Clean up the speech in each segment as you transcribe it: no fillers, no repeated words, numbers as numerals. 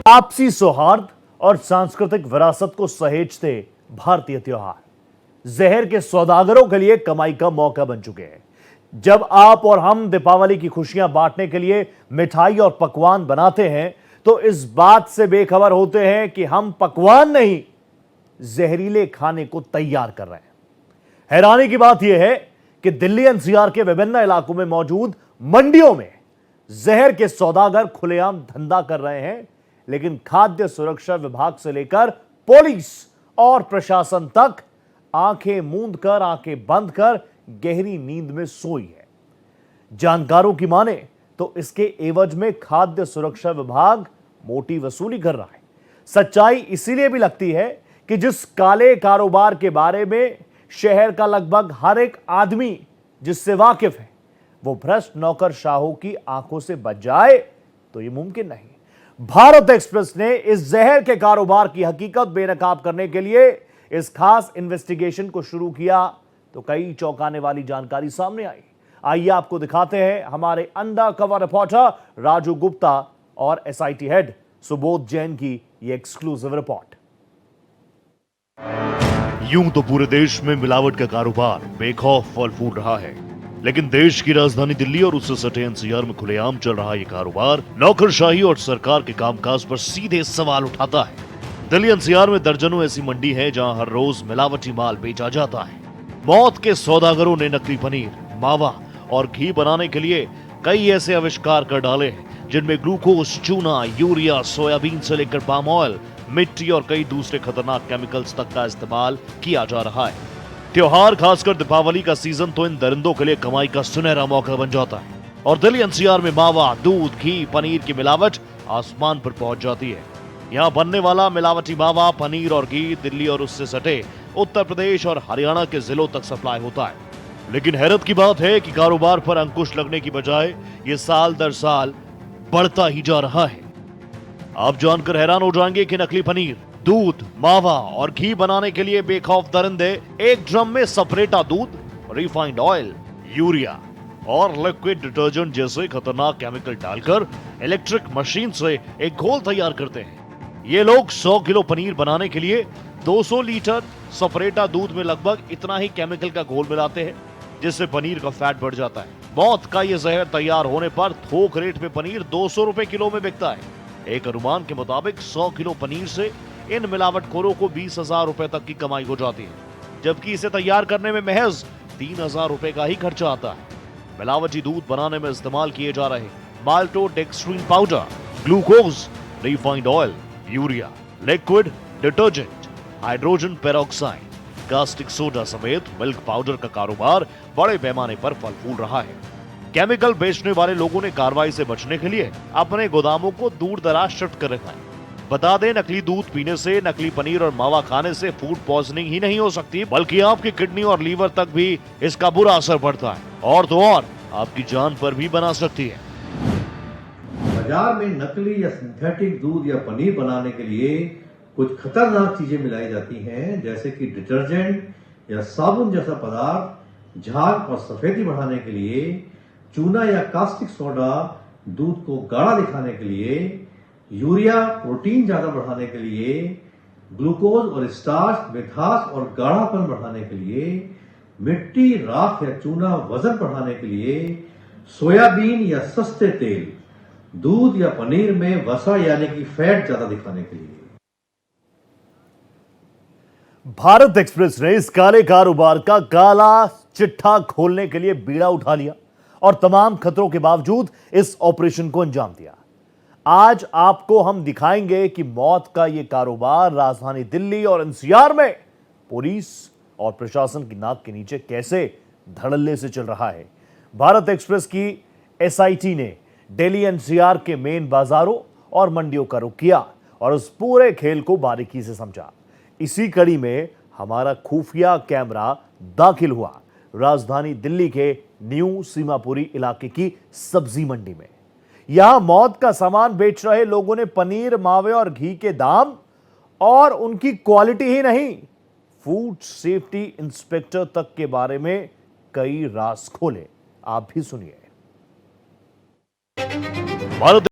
आपसी सौहार्द और सांस्कृतिक विरासत को सहेजते भारतीय त्योहार जहर के सौदागरों के लिए कमाई का मौका बन चुके हैं। जब आप और हम दीपावली की खुशियां बांटने के लिए मिठाई और पकवान बनाते हैं तो इस बात से बेखबर होते हैं कि हम पकवान नहीं, जहरीले खाने को तैयार कर रहे हैं। हैरानी की बात यह है कि दिल्ली एनसीआर के विभिन्न इलाकों में मौजूद मंडियों में जहर के सौदागर खुलेआम धंधा कर रहे हैं, लेकिन खाद्य सुरक्षा विभाग से लेकर पुलिस और प्रशासन तक आंखें मूंद कर, आंखें बंद कर गहरी नींद में सोई है। जानकारों की माने तो इसके एवज में खाद्य सुरक्षा विभाग मोटी वसूली कर रहा है। सच्चाई इसीलिए भी लगती है कि जिस काले कारोबार के बारे में शहर का लगभग हर एक आदमी जिससे वाकिफ है, वो भ्रष्ट नौकरशाहों की आंखों से बच जाए तो यह मुमकिन नहीं। भारत एक्सप्रेस ने इस जहर के कारोबार की हकीकत बेनकाब करने के लिए इस खास इन्वेस्टिगेशन को शुरू किया तो कई चौंकाने वाली जानकारी सामने आई। आइए आपको दिखाते हैं हमारे under cover reporter Raju Gupta और एसआईटी हेड सुबोध जैन की यह एक्सक्लूसिव रिपोर्ट। यूं तो पूरे देश में मिलावट का कारोबार बेखौफ फल फूल रहा है, लेकिन देश की राजधानी दिल्ली और उससे सटे एनसीआर में खुलेआम चल रहा ये कारोबार नौकरशाही और सरकार के कामकाज पर सीधे सवाल उठाता है। दिल्ली एनसीआर में दर्जनों ऐसी मंडी है जहां हर रोज मिलावटी माल बेचा जाता है। मौत के सौदागरों ने नकली पनीर, मावा और घी बनाने के लिए कई ऐसे आविष्कार कर डाले हैं जिनमें ग्लूकोज, चूना, यूरिया, सोयाबीन से लेकर पाम ऑयल, मिट्टी और कई दूसरे खतरनाक केमिकल्स तक का इस्तेमाल किया जा रहा है। त्योहार, खासकर दीपावली का सीजन तो इन दरिंदों के लिए कमाई का सुनहरा मौका बन जाता है और दिल्ली एनसीआर में मावा, दूध, घी, पनीर की मिलावट आसमान पर पहुंच जाती है। यहाँ बनने वाला मिलावटी मावा, पनीर और घी दिल्ली और उससे सटे उत्तर प्रदेश और हरियाणा के जिलों तक सप्लाई होता है। लेकिन हैरत की बात है कि कारोबार पर अंकुश लगने की बजाय ये साल दर साल बढ़ता ही जा रहा है। आप जानकर हैरान हो जाएंगे कि नकली पनीर, दूध, मावा और घी बनाने के लिए बेखौफ दरिंदे एक ड्रम में सपरेटा दूध, रिफाइंड ऑयल, यूरिया और लिक्विड डिटर्जेंट जैसे खतरनाक केमिकल डालकर इलेक्ट्रिक मशीन से एक घोल तैयार करते हैं। ये लोग 100 किलो पनीर बनाने के लिए 200 लीटर सपरेटा दूध में लगभग इतना ही केमिकल का घोल मिलाते हैं, जिससे पनीर का फैट बढ़ जाता है। मौत का ये जहर तैयार होने पर थोक रेट में पनीर 200 रुपए किलो में बिकता है। एक अनुमान के मुताबिक 100 किलो पनीर से इन मिलावटखोरों को 20,000 रुपए तक की कमाई हो जाती है, जबकि इसे तैयार करने में महज 3,000 रुपए का ही खर्चा आता है। मिलावटी दूध बनाने में इस्तेमाल किए जा रहे maltodextrin powder, glucose, refined oil, urea, liquid detergent, hydrogen peroxide, caustic soda समेत मिल्क पाउडर का कारोबार बड़े पैमाने पर फल फूल रहा है। केमिकल बेचने वाले लोगों ने कार्रवाई से बचने के लिए अपने गोदामों को दूर दराज शिफ्ट कर रखा है। बता दें, नकली दूध पीने से, नकली पनीर और मावा खाने से फूड पॉइजनिंग ही नहीं हो सकती, बल्कि आपकी किडनी और लीवर तक भी इसका बुरा असर पड़ता है और तो और आपकी जान पर भी बना सकती है। बाजार में नकली या सिंथेटिक दूध या पनीर बनाने के लिए कुछ खतरनाक चीजें मिलाई जाती हैं, जैसे कि डिटर्जेंट या साबुन जैसा पदार्थ झाग और सफेदी बढ़ाने के लिए, चूना या कास्टिक सोडा दूध को गाढ़ा दिखाने के लिए, यूरिया प्रोटीन ज्यादा बढ़ाने के लिए, ग्लूकोज और स्टार्च मिठास और गाढ़ापन बढ़ाने के लिए, मिट्टी, राख या चूना वजन बढ़ाने के लिए, सोयाबीन या सस्ते तेल दूध या पनीर में वसा यानी कि फैट ज्यादा दिखाने के लिए। भारत एक्सप्रेस ने इस काले कारोबार का काला चिट्ठा खोलने के लिए बीड़ा उठा लिया और तमाम खतरों के बावजूद इस ऑपरेशन को अंजाम दिया। आज आपको हम दिखाएंगे कि मौत का यह कारोबार राजधानी दिल्ली और एनसीआर में पुलिस और प्रशासन की नाक के नीचे कैसे धड़ल्ले से चल रहा है। भारत एक्सप्रेस की एसआईटी ने दिल्ली एनसीआर के मेन बाजारों और मंडियों का रुख किया और उस पूरे खेल को बारीकी से समझा। इसी कड़ी में हमारा खुफिया कैमरा दाखिल हुआ राजधानी दिल्ली के न्यू सीमापुरी इलाके की सब्जी मंडी में। यहां मौत का सामान बेच रहे लोगों ने पनीर, मावे और घी के दाम और उनकी क्वालिटी ही नहीं, फूड सेफ्टी इंस्पेक्टर तक के बारे में कई राज खोले। आप भी सुनिए। भारत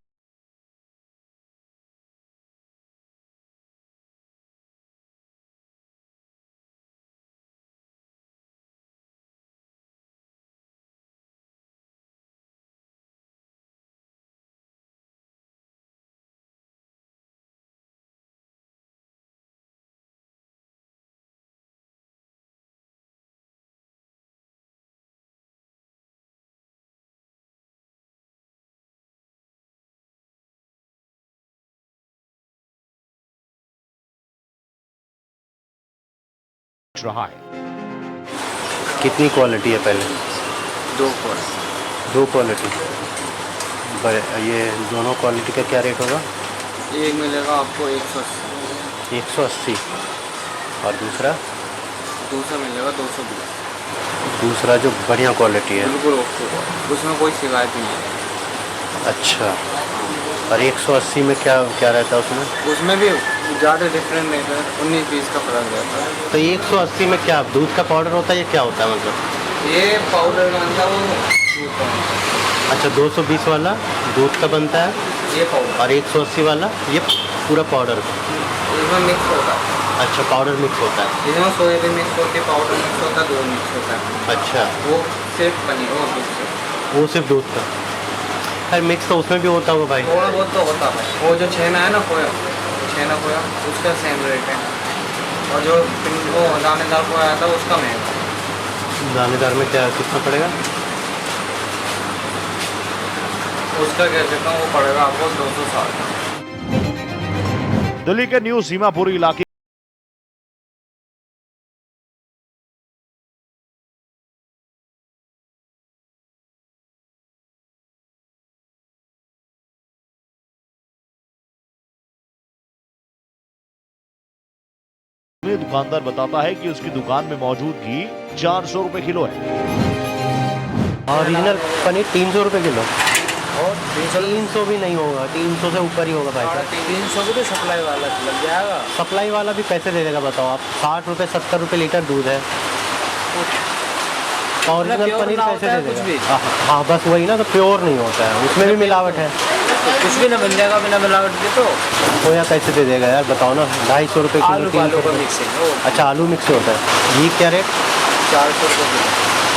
रहा है। कितनी क्वालिटी है पहले? दो क्वालिटी। ये दोनों क्वालिटी का क्या रेट होगा? एक मिलेगा आपको 180। 180 और दूसरा मिलेगा 220। दूसरा जो बढ़िया क्वालिटी है। बिल्कुल ओके, उसमें कोई शिकायत नहीं है। अच्छा, और 180 में क्या क्या रहता है उसमें? उसमें भी ज़्यादा डिफरेंट नहीं है, 19-20 का फर्क रहता है। तो 180 में क्या दूध का पाउडर होता है या क्या होता है मतलब? ये पाउडर का अंदर वो दूध का बनता है। अच्छा, 220 वाला दूध का बनता है ये पाउडर और 180 वाला ये पूरा पाउडर। इसमें मिक्स होता है। अच्छा, पाउडर मिक्स होता है। इसमें सोयाबीन मिक्स होती है, पाउडर मिक्स होता है, दूध मिक्स होता है। अच्छा, वो सिर्फ पनीर वो मिक्स वो सिर्फ दूध का। खैर मिक्स तो उसमें भी होता होगा भाई। थोड़ा बहुत तो होता है। वो जो छेना है ना खोया उसका सेम रेट है, और जो वो दानेदार खोया आता है उसका महंगा। दानेदार में क्या कितना पड़ेगा? उसका कह सकता हूँ वो पड़ेगा आपको 260। दिल्ली के न्यू सीमापुरी इलाके में दुकानदार बताता है कि उसकी दुकान में मौजूद घी 400 रुपए किलो है। ओरिजिनल पनीर 300 रुपये किलो। और 300 भी नहीं होगा, 300 से ऊपर ही होगा भाई साहब। 300 भी तो सप्लाई वाला लग जाएगा। सप्लाई वाला भी कैसे दे देगा बताओ आप? 60 रुपये 70 रुपये लीटर दूध है। ओरिजिनल प्योर पनीर ना कैसे होता है दे कुछ देगा? भी। हाँ बस वही ना, तो प्योर नहीं होता है, उसमें भी मिलावट है। कुछ भी ना बन जाएगा बिना मिलावट के। तो खोया कैसे दे देगा यार बताओ ना? 250 रुपये किलो, आलू 300 का रुपये। मिक्सिंग। अच्छा, आलू मिक्स होता है। घी क्या रेट? 400 रुपये।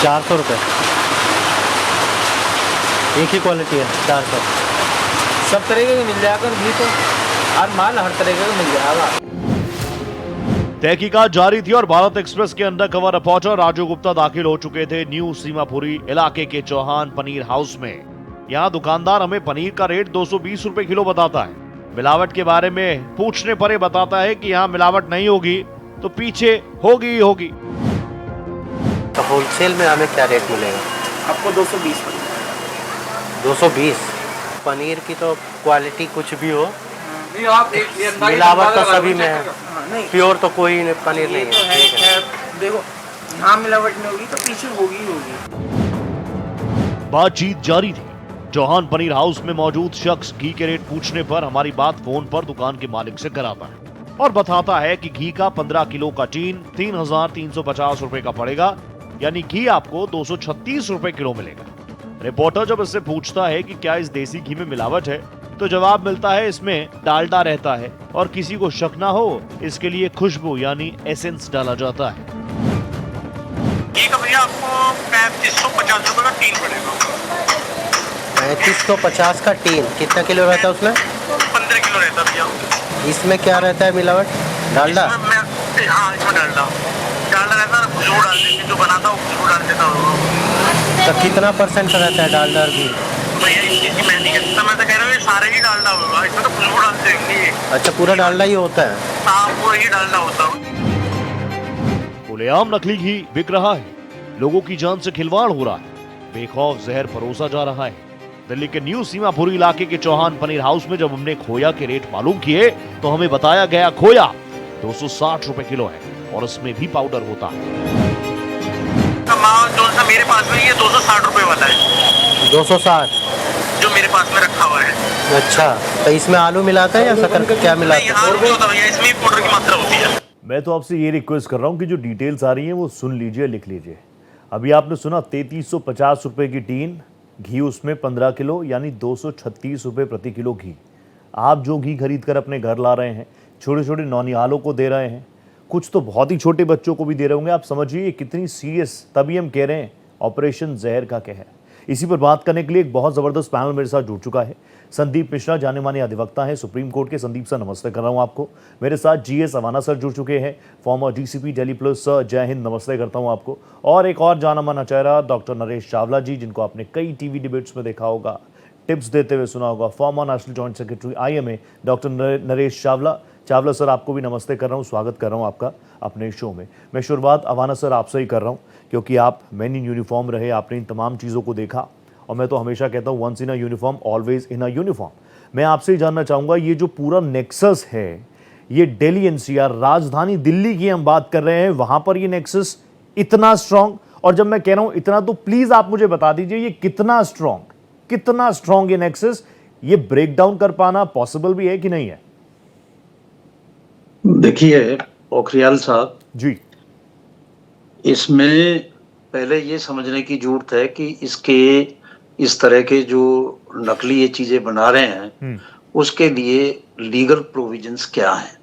400 रुपये। एक ही क्वालिटी है 400। सब तरीके का मिल जाएगा घी तो, हर माल हर तरीके का मिल जाएगा। तहकीकात जारी थी और भारत एक्सप्रेस के under cover reporter Raju Gupta दाखिल हो चुके थे न्यू सीमापुरी इलाके के चौहान पनीर हाउस में। यहाँ दुकानदार हमें पनीर का रेट 220 रुपए किलो बताता है। मिलावट के बारे में पूछने पर ये बताता है कि यहाँ मिलावट नहीं होगी तो पीछे होगी ही होगी। तो होलसेल में हमें क्या रेट मिलेगा? आपको 220। 220। पनीर की तो क्वालिटी कुछ भी हो, नहीं आप एक मिलावट तो सभी में है। प्योर तो कोई पनीर नहीं है। ठीक है। देखो यहाँ मिलावट नहीं होगी तो पीछे होगी ही होगी। बातचीत जारी थी। चौहान पनीर हाउस में मौजूद शख्स घी के रेट पूछने पर हमारी बात फोन पर दुकान के मालिक से कराता है और बताता है कि घी का 15 किलो का टीन 3,350 रुपए का पड़ेगा, यानी घी आपको 236 रुपए किलो मिलेगा। रिपोर्टर जब इससे पूछता है कि क्या इस देसी घी में मिलावट है तो जवाब मिलता है इसमें डालडा रहता है और किसी को शक ना हो इसके लिए खुशबू यानी एसेंस डाला जाता है। घी का भैया आपको 3550 रुपए का टीन पड़ेगा। 3550 का टीन। कितना किलो रहता है उसमें? 15 किलो रहता है भैया। इसमें क्या रहता है मिलावट? डालडा? हाँ, इसमें डालडा रहता है। खुशबू डाल देती, जो बनाता है वो खुशबू डाल देता होगा। तो कितना परसेंट रहता है डालडा और घी? भैया इस चीज़ की मैं नहीं कहता, मैं तो कह रहा हूँ ये सारे ही डालडा होगा, इसमें तो खुशबू डाल देंगे। अच्छा, पूरा डालडा ही होता है? हाँ, पूरा ही डालडा होता है। खुलेआम नकली घी बिक रहा है, लोगों की जान से खिलवाड़ हो रहा है, बेखौफ जहर परोसा जा रहा है। दिल्ली के न्यू सीमापुरी इलाके के चौहान पनीर हाउस में जब हमने खोया के रेट मालूम किए तो हमें बताया गया खोया 260 रुपए किलो है और इसमें भी पाउडर होता है। जो सा मेरे पास में ये 260 रुपए वाला है। 260 जो मेरे पास में रखा हुआ है। अच्छा, तो इसमें आलू मिलाता है या शक्कर का क्या मिलाता नहीं, है? आलू नहीं होता भैया, इसमें पाउडर की मात्रा होती है। मैं तो आपसे ये रिक्वेस्ट कर रहा हूँ कि जो डिटेल्स आ रही हैं वो सुन लीजिए, लिख लीजिए। अभी आपने सुना 3350 रुपए की टीन घी, उसमें 15 किलो यानी 236 रुपए प्रति किलो घी। आप जो घी खरीद कर अपने घर ला रहे हैं, छोटे छोटे नौनिहालों को दे रहे हैं, कुछ तो बहुत ही छोटे बच्चों को भी दे रहे होंगे। आप समझिए ये कितनी सीरियस, तभी हम कह रहे हैं ऑपरेशन जहर का कहर। इसी पर बात करने के लिए एक बहुत ज़बरदस्त पैनल मेरे साथ जुड़ चुका है। संदीप मिश्रा जाने माने अधिवक्ता हैं सुप्रीम कोर्ट के। संदीप सर नमस्ते कर रहा हूं आपको। मेरे साथ जीएस अवाना सर जुड़ चुके हैं, farmer DCP Delhi police. Sir जय हिंद, नमस्ते करता हूं आपको। और एक और जाना माना चेहरा डॉक्टर नरेश चावला जी, जिनको आपने कई टीवी डिबेट्स में देखा होगा, टिप्स देते हुए सुना होगा, farmer national joint secretary IMA doctor Naresh Chawla. Chawla sir, आपको भी नमस्ते कर रहा हूँ, स्वागत कर रहा हूँ आपका अपने शो में। मैं शुरुआत अवाना सर आपसे ही कर रहा हूँ, क्योंकि आप मैन इन यूनिफॉर्म रहे, आपने इन तमाम चीज़ों को देखा, और मैं तो हमेशा कहता हूँ once in a uniform always in a uniform. मैं आपसे ही जानना चाहूँगा, ये जो पूरा नेक्सस है, ये दिल्ली एनसीआर, राजधानी दिल्ली की हम बात कर रहे हैं, वहाँ पर ये नेक्सस इतना स्ट्रॉन्ग, और जब मैं कह रहा हूँ इतना, तो प्लीज़ आप मुझे बता दीजिए ये कितना स्ट्रॉन्ग ये नेक्सस, ये ब्रेक डाउन कर पाना पॉसिबल भी है कि नहीं है? देखिए पोखरियाल साहब जी, इसमें पहले ये समझने की जरूरत है कि इसके इस तरह के जो नकली ये चीजें बना रहे हैं उसके लिए लीगल प्रोविजंस क्या हैं,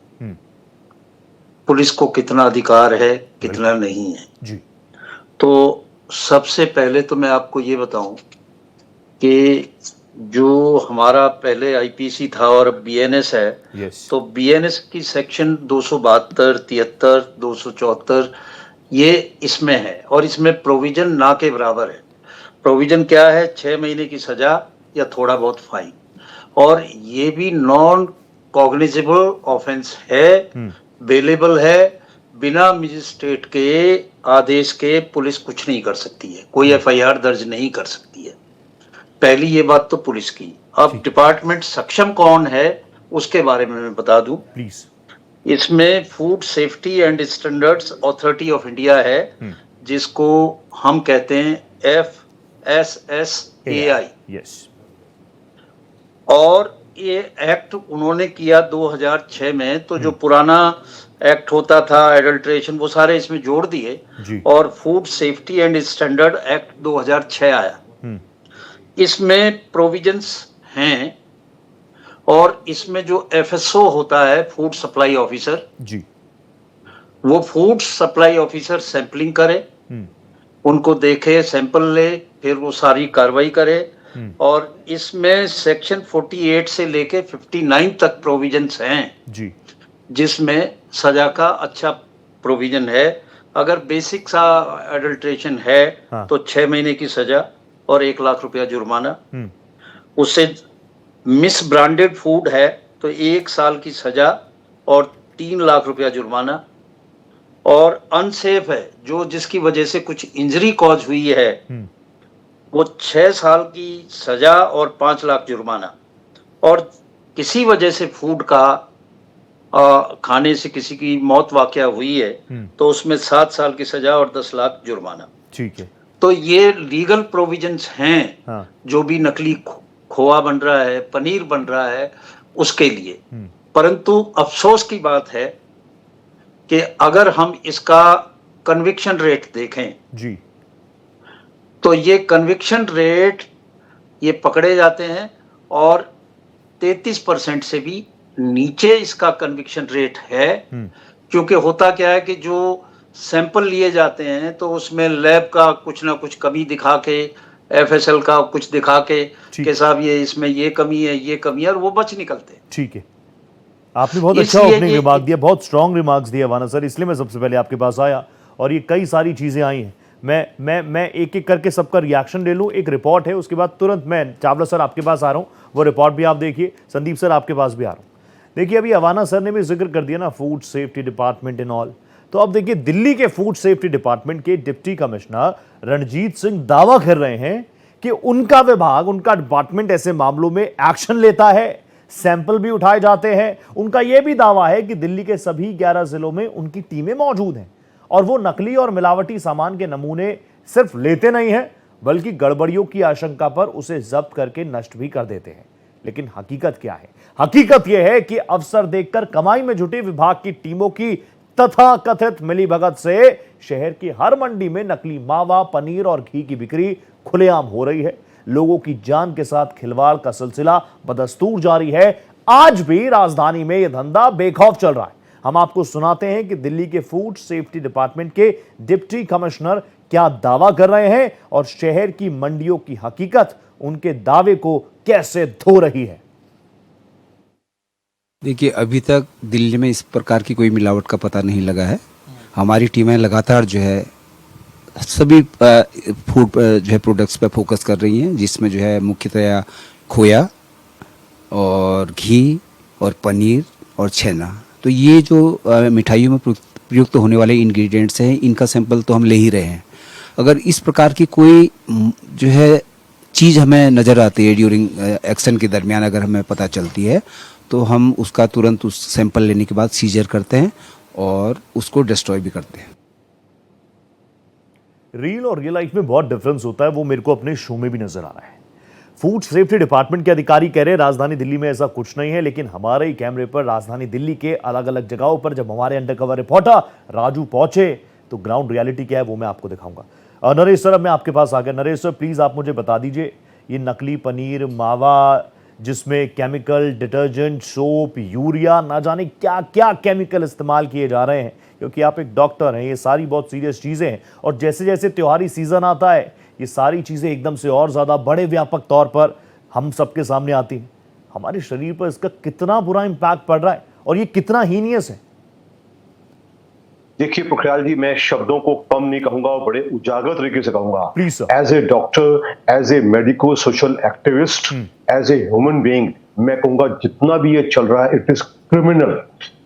पुलिस को कितना अधिकार है, कितना नहीं है जी। तो सबसे पहले तो मैं आपको ये बताऊं कि जो हमारा पहले आईपीसी था और बीएनएस है, यस, तो बीएनएस की सेक्शन 272, 73, 274 ये इसमें है, और इसमें प्रोविजन ना के बराबर है। प्रोविजन क्या है? 6 महीने की सजा या थोड़ा बहुत फाइन, और ये भी नॉन कॉग्निजेबल ऑफेंस है, बेलेबल है, बिना मजिस्ट्रेट के आदेश के पुलिस कुछ नहीं कर सकती है, कोई एफआईआर दर्ज नहीं कर सकती है। पहली ये बात तो पुलिस की। अब डिपार्टमेंट सक्षम कौन है उसके बारे में मैं बता दूं प्लीज। इसमें food safety and standards authority of India है, जिसको हम कहते हैं FSSAI, यस, और ये एक्ट उन्होंने किया 2006 में। तो जो पुराना एक्ट होता था एडल्ट्रेशन, वो सारे इसमें जोड़ दिए, और food safety and standard act 2006 आया। इसमें प्रोविजंस हैं, और इसमें जो FSO होता है, फूड सप्लाई ऑफिसर जी, वो फूड सप्लाई ऑफिसर सैंपलिंग करे, उनको देखे, सैंपल ले, फिर वो सारी कार्रवाई करे। और इसमें सेक्शन 48 से लेके 59 तक प्रोविजंस हैं जी, जिसमें सजा का अच्छा प्रोविजन है। अगर बेसिक सा एडल्ट्रेशन है तो 6 महीने की सजा और 1 लाख रुपया जुर्माना। उससे मिस ब्रांडेड फूड है तो 1 साल की सजा और 3 लाख रुपया जुर्माना। और अनसेफ है, जो जिसकी वजह से कुछ इंजरी कॉज हुई है, वो 6 साल की सजा और 5 लाख जुर्माना। और किसी वजह से फूड का खाने से किसी की मौत वाकया हुई है तो उसमें 7 साल की सजा और 10 लाख जुर्माना। ठीक है। तो ये लीगल प्रोविजंस हैं जो भी नकली खोआ बन रहा है, पनीर बन रहा है, उसके लिए। परंतु अफसोस की बात है कि अगर हम इसका कन्विक्शन रेट देखें जी, तो ये कन्विक्शन रेट ये पकड़े जाते हैं और 33% से भी नीचे इसका कन्विक्शन रेट है। क्योंकि होता क्या है कि जो सैंपल लिए जाते हैं तो उसमें लैब का कुछ ना कुछ कमी दिखा के, FSL का कुछ दिखा के कि साहब ये इसमें ये कमी है, ये कमी है, और वो बच निकलते हैं। ठीक है, आपने बहुत अच्छा ओपनिंग रिमार्क दिया, बहुत स्ट्रॉन्ग रिमार्क्स दिया वाना सर, इसलिए मैं सबसे पहले आपके पास आया और ये कई सारी चीजें आई हैं। मैं एक एक करके सबका रिएक्शन ले लूं। एक रिपोर्ट है, उसके बाद तुरंत मैं चावला सर आपके पास आ रहा हूं, वो रिपोर्ट भी आप देखिए। संदीप सर आपके पास भी आ रहा हूं। देखिए, अभी अवाना सर ने भी जिक्र कर दिया ना food safety department in all, तो अब देखिए दिल्ली के फूड सेफ्टी डिपार्टमेंट के डिप्टी कमिश्नर रणजीत सिंह दावा कर रहे हैं कि उनका विभाग, उनका डिपार्टमेंट ऐसे मामलों में एक्शन लेता है, सैंपल भी उठाए जाते हैं। उनका यह भी दावा है कि दिल्ली के सभी 11 जिलों में उनकी टीमें मौजूद हैं और वो नकली और मिलावटी सामान के नमूने सिर्फ लेते नहीं हैं बल्कि गड़बड़ियों की आशंका पर उसे जब्त करके नष्ट भी कर देते हैं। लेकिन हकीकत क्या है? हकीकत यह है कि अवसर देखकर कमाई में जुटे विभाग की टीमों की तथाकथित मिलीभगत से शहर की हर मंडी में नकली मावा, पनीर और घी की बिक्री खुलेआम हो रही है। लोगों की जान के साथ खिलवाड़ का सिलसिला बदस्तूर जारी है। आज भी राजधानी में यह धंधा बेखौफ चल रहा है। हम आपको सुनाते हैं कि दिल्ली के फूड सेफ्टी डिपार्टमेंट के डिप्टी कमिश्नर क्या दावा कर रहे हैं और शहर की मंडियों की हकीकत उनके दावे को कैसे धो रही है। देखिए, अभी तक दिल्ली में इस प्रकार की कोई मिलावट का पता नहीं लगा है। हमारी टीमें लगातार जो है सभी फूड जो है प्रोडक्ट्स पे फोकस कर रही हैं, जिसमें जो है मुख्यतया खोया और घी और पनीर और छेना, तो ये जो मिठाइयों में प्रयुक्त होने वाले इंग्रेडिएंट्स हैं, इनका सैंपल तो हम ले ही रहे हैं। अगर इस प्रकार की कोई जो है चीज़ हमें नज़र आती है ड्यूरिंग एक्शन के दरमियान, अगर हमें पता चलती है तो हम उसका तुरंत उस सैंपल लेने के बाद सीजर करते हैं और उसको डिस्ट्रॉय भी करते हैं। रियल और रियल लाइफ में बहुत डिफरेंस होता है, वो मेरे को अपने शो में भी नजर आ रहा है। फूड सेफ्टी डिपार्टमेंट के अधिकारी कह रहे हैं राजधानी दिल्ली में ऐसा कुछ नहीं है, लेकिन हमारे ही कैमरे पर राजधानी दिल्ली के अलग अलग जगहों पर जब हमारे अंडरकवर रिपोर्टर राजू पहुंचे तो ग्राउंड रियलिटी क्या है वो मैं आपको दिखाऊंगा। नरेश सर, अब मैं आपके पास आ गया। नरेश सर, प्लीज आप मुझे बता दीजिए, ये नकली पनीर, मावा जिसमें केमिकल, डिटर्जेंट, सोप, यूरिया, ना जाने क्या क्या केमिकल इस्तेमाल किए जा रहे हैं, क्योंकि आप एक डॉक्टर हैं, ये सारी बहुत सीरियस चीज़ें हैं और जैसे जैसे त्योहारी सीज़न आता है ये सारी चीज़ें एकदम से और ज़्यादा बड़े व्यापक तौर पर हम सबके सामने आती हैं। हमारे शरीर पर इसका कितना बुरा इम्पैक्ट पड़ रहा है और ये कितना हीनियस है। देखिए पोखरियाल जी, मैं शब्दों को कम नहीं कहूंगा और बड़े उजागर तरीके से कहूंगा। Please sir. As a doctor, as a medico social activist, as a human being, मैं कहूंगा जितना भी ये चल रहा है इट इज क्रिमिनल।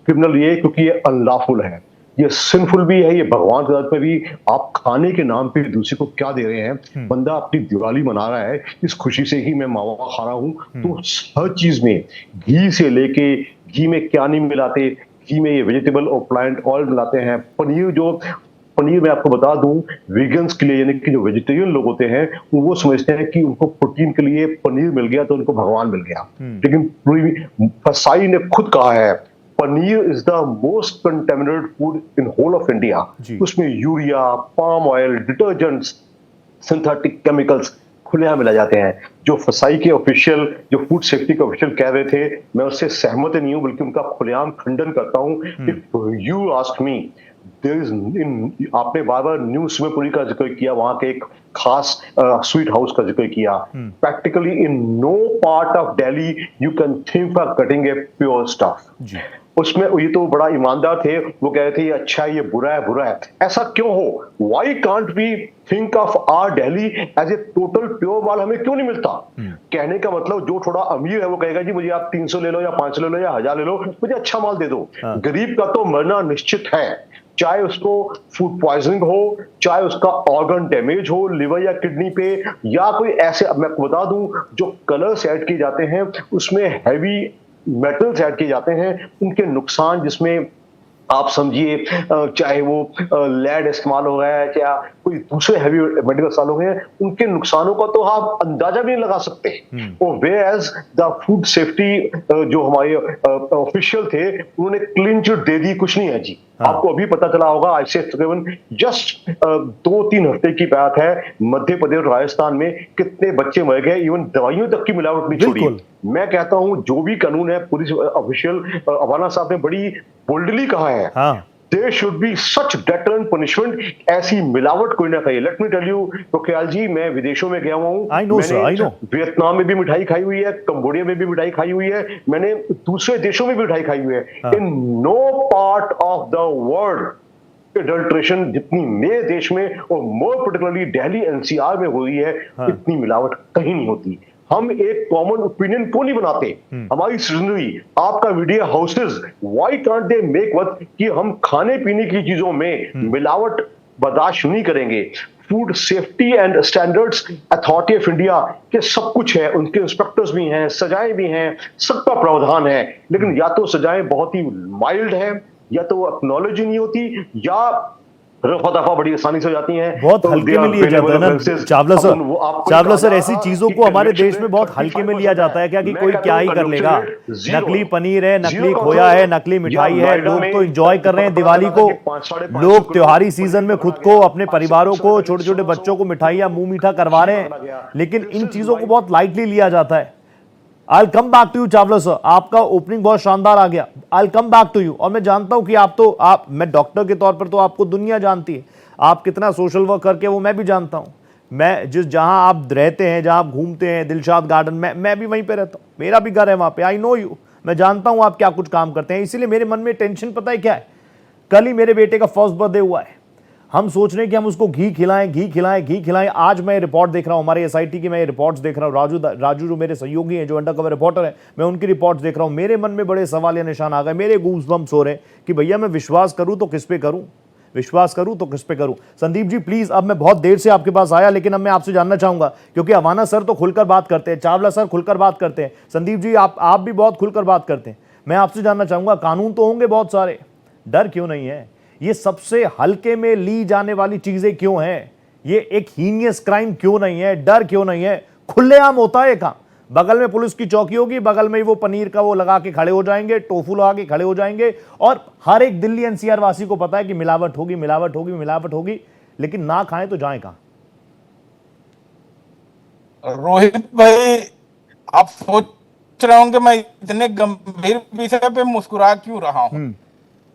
क्रिमिनल ये क्योंकि ये अनलॉफुल है, ये सिंफुल भी है, ये भगवान की जात में भी। आप खाने के नाम पे दूसरे को क्या दे रहे हैं? बंदा अपनी दिवाली मना रहा है, इस खुशी से ही मैं मावा खा रहा हूं, तो हर चीज में घी से लेके, घी में क्या नहीं मिलाते, घी में ये वेजिटेबल और प्लांट ऑयल मिलाते हैं। पनीर मैं आपको बता दूं, वीगन्स के लिए, यानी कि जो वेजिटेरियन लोग होते हैं वो समझते हैं कि उनको प्रोटीन के लिए पनीर मिल गया तो उनको भगवान मिल गया। लेकिन फसाई ने खुद कहा है paneer is the most contaminated food in whole of India. उसमें urea, palm oil, detergents, synthetic chemicals खुलेआम मिला जाते हैं। जो फसाई के ऑफिशियल, जो फूड सेफ्टी के ऑफिशियल कह रहे थे, मैं उससे सहमत नहीं हूं, बल्कि उनका खुलेआम खंडन करता हूं। If you ask me, there is, आपने बार बार न्यू सिमेपुरी का जिक्र किया, वहां के एक खास स्वीट हाउस का जिक्र किया। Practically in no part of Delhi you can think of cutting a pure stuff. उसमें ये तो बड़ा ईमानदार थे, वो कह रहे थे ये अच्छा है, ये बुरा है, बुरा है। ऐसा क्यों हो? Why can't we think of our Delhi as a total pure माल? हमें क्यों नहीं मिलता? कहने का मतलब जो थोड़ा अमीर है वो कहेगा जी मुझे आप 300 ले लो या 500 ले लो या 1000 ले लो, मुझे अच्छा माल दे दो। गरीब का तो मरना निश्चित है, चाहे उसको फूड पॉइजनिंग हो, चाहे उसका ऑर्गन डैमेज हो, लिवर या किडनी पे, या कोई ऐसे, मैं आपको बता दूं, जो कलर्स ऐड किए जाते हैं उसमें हैवी मेटल्स ऐड किए जाते हैं, उनके नुकसान, जिसमें आप समझिए चाहे वो लेड इस्तेमाल हो रहा है, चाहे कोई दूसरे हैवी मेडिकल इस्तेमाल हो गए हैं, उनके नुकसानों का तो आप अंदाजा भी नहीं लगा सकते। और वेयरएज द फूड सेफ्टी जो हमारे ऑफिशियल थे, उन्होंने क्लीन चिट दे दी, कुछ नहीं है जी। आपको अभी पता चला होगा, आज से तकरीबन जस्ट 2-3 हफ्ते की बात है, मध्य प्रदेश, राजस्थान में कितने बच्चे मर गए, इवन दवाइयों तक की मिलावट नहीं छोड़ी। मैं कहता हूं जो भी कानून है, पुलिस ऑफिशियल अवाना साहब ने बड़ी बोल्डली कहा है, there should be such deterrent punishment, ऐसी मिलावट कोई ना करे। Let me tell you Pokhriyal ji, मैं विदेशों में गया हुआ हूं, मैंने वियतनाम में भी मिठाई खाई हुई है, कंबोडिया में भी मिठाई खाई हुई है, मैंने दूसरे देशों में भी मिठाई खाई हुई है। In no part of the world adulteration जितनी मेरे देश में और मोर पर्टिकुलरली दिल्ली एनसीआर में हो रही है, इतनी मिलावट कहीं नहीं होती। हम एक कॉमन ओपिनियन क्यों नहीं बनाते? हमारी सिटीजनरी, आपका media houses, why can't they make वक्त कि हम खाने पीने की चीजों में मिलावट बर्दाश्त नहीं करेंगे। Food safety and standards authority of India के सब कुछ है, उनके इंस्पेक्टर्स भी हैं, सजाएं भी हैं, सबका प्रावधान है, लेकिन या तो सजाएं बहुत ही माइल्ड है, या तो एक्नॉलेज ही नहीं होती, या रफा दफा बड़ी आसानी से हो जाती हैं, बहुत हल्के में लिए जाता है ना चावला सर ऐसी चीजों को हमारे देश में बहुत हल्के में लिया जाता है क्या, कि कोई क्या ही कर लेगा, नकली पनीर है, नकली खोया है, नकली मिठाई है, लोग तो एंजॉय कर रहे हैं दिवाली को, लोग त्योहारी सीजन में खुद को, अपने परिवारों को, छोटे छोटे बच्चों को मिठाइयां मुंह मीठा करवा रहे हैं, लेकिन इन चीजों को बहुत लाइटली लिया जाता है। I will come back to you Chawla sir, आपका ओपनिंग बहुत शानदार आ गया, I will come back to you. और मैं जानता हूं कि मैं डॉक्टर के तौर पर तो आपको दुनिया जानती है, आप कितना सोशल वर्क करके वो मैं भी जानता हूं। मैं जहां आप रहते हैं, जहां आप घूमते हैं, दिलशाद गार्डन, मैं भी वहीं पे रहता हूं, मेरा भी घर है वहां पे, आई नो यू, मैं जानता हूं आप क्या कुछ काम करते हैं, इसीलिए मेरे मन में टेंशन पता है क्या है, कल ही मेरे बेटे का फर्स्ट बर्थडे हुआ है, हम सोच रहे हैं कि हम उसको घी खिलाएं, घी खिलाएं, घी खिलाएं। आज मैं रिपोर्ट देख रहा हूं, हमारे एसआईटी की मैं रिपोर्ट्स देख रहा हूं, राजू जो मेरे सहयोगी हैं, जो अंडरकवर रिपोर्टर हैं, मैं उनकी रिपोर्ट्स देख रहा हूं। मेरे मन में बड़े सवाल या निशान आ गए, मेरे गूज़बम्प्स हो रहे हैं कि भैया मैं विश्वास करूं तो किस पे करूं, विश्वास करूं तो किस पे करूं। संदीप जी प्लीज, अब मैं बहुत देर से आपके पास आया, लेकिन अब मैं आपसे जानना चाहूंगा, क्योंकि अवाना सर तो खुलकर बात करते हैं, चावला सर खुलकर बात करते हैं, संदीप जी आप भी बहुत खुलकर बात करते हैं। मैं आपसे जानना चाहूंगा, कानून तो होंगे बहुत सारे, डर क्यों नहीं है? ये सबसे हल्के में ली जाने वाली चीजें क्यों हैं? ये एक हीनियस क्राइम क्यों नहीं है? डर क्यों नहीं है? खुलेआम होता है काम, बगल में पुलिस की चौकी होगी, बगल में वो पनीर का वो लगा के खड़े हो जाएंगे, टोफू लगा के खड़े हो जाएंगे, और हर एक दिल्ली एनसीआर वासी को पता है कि मिलावट होगी, मिलावट होगी, मिलावट होगी, लेकिन ना खाएं तो जाएं कहां? रोहित भाई, आप सोच रहे होंगे मैं इतने गंभीर विषय पे मुस्कुरा क्यों रहा हूं।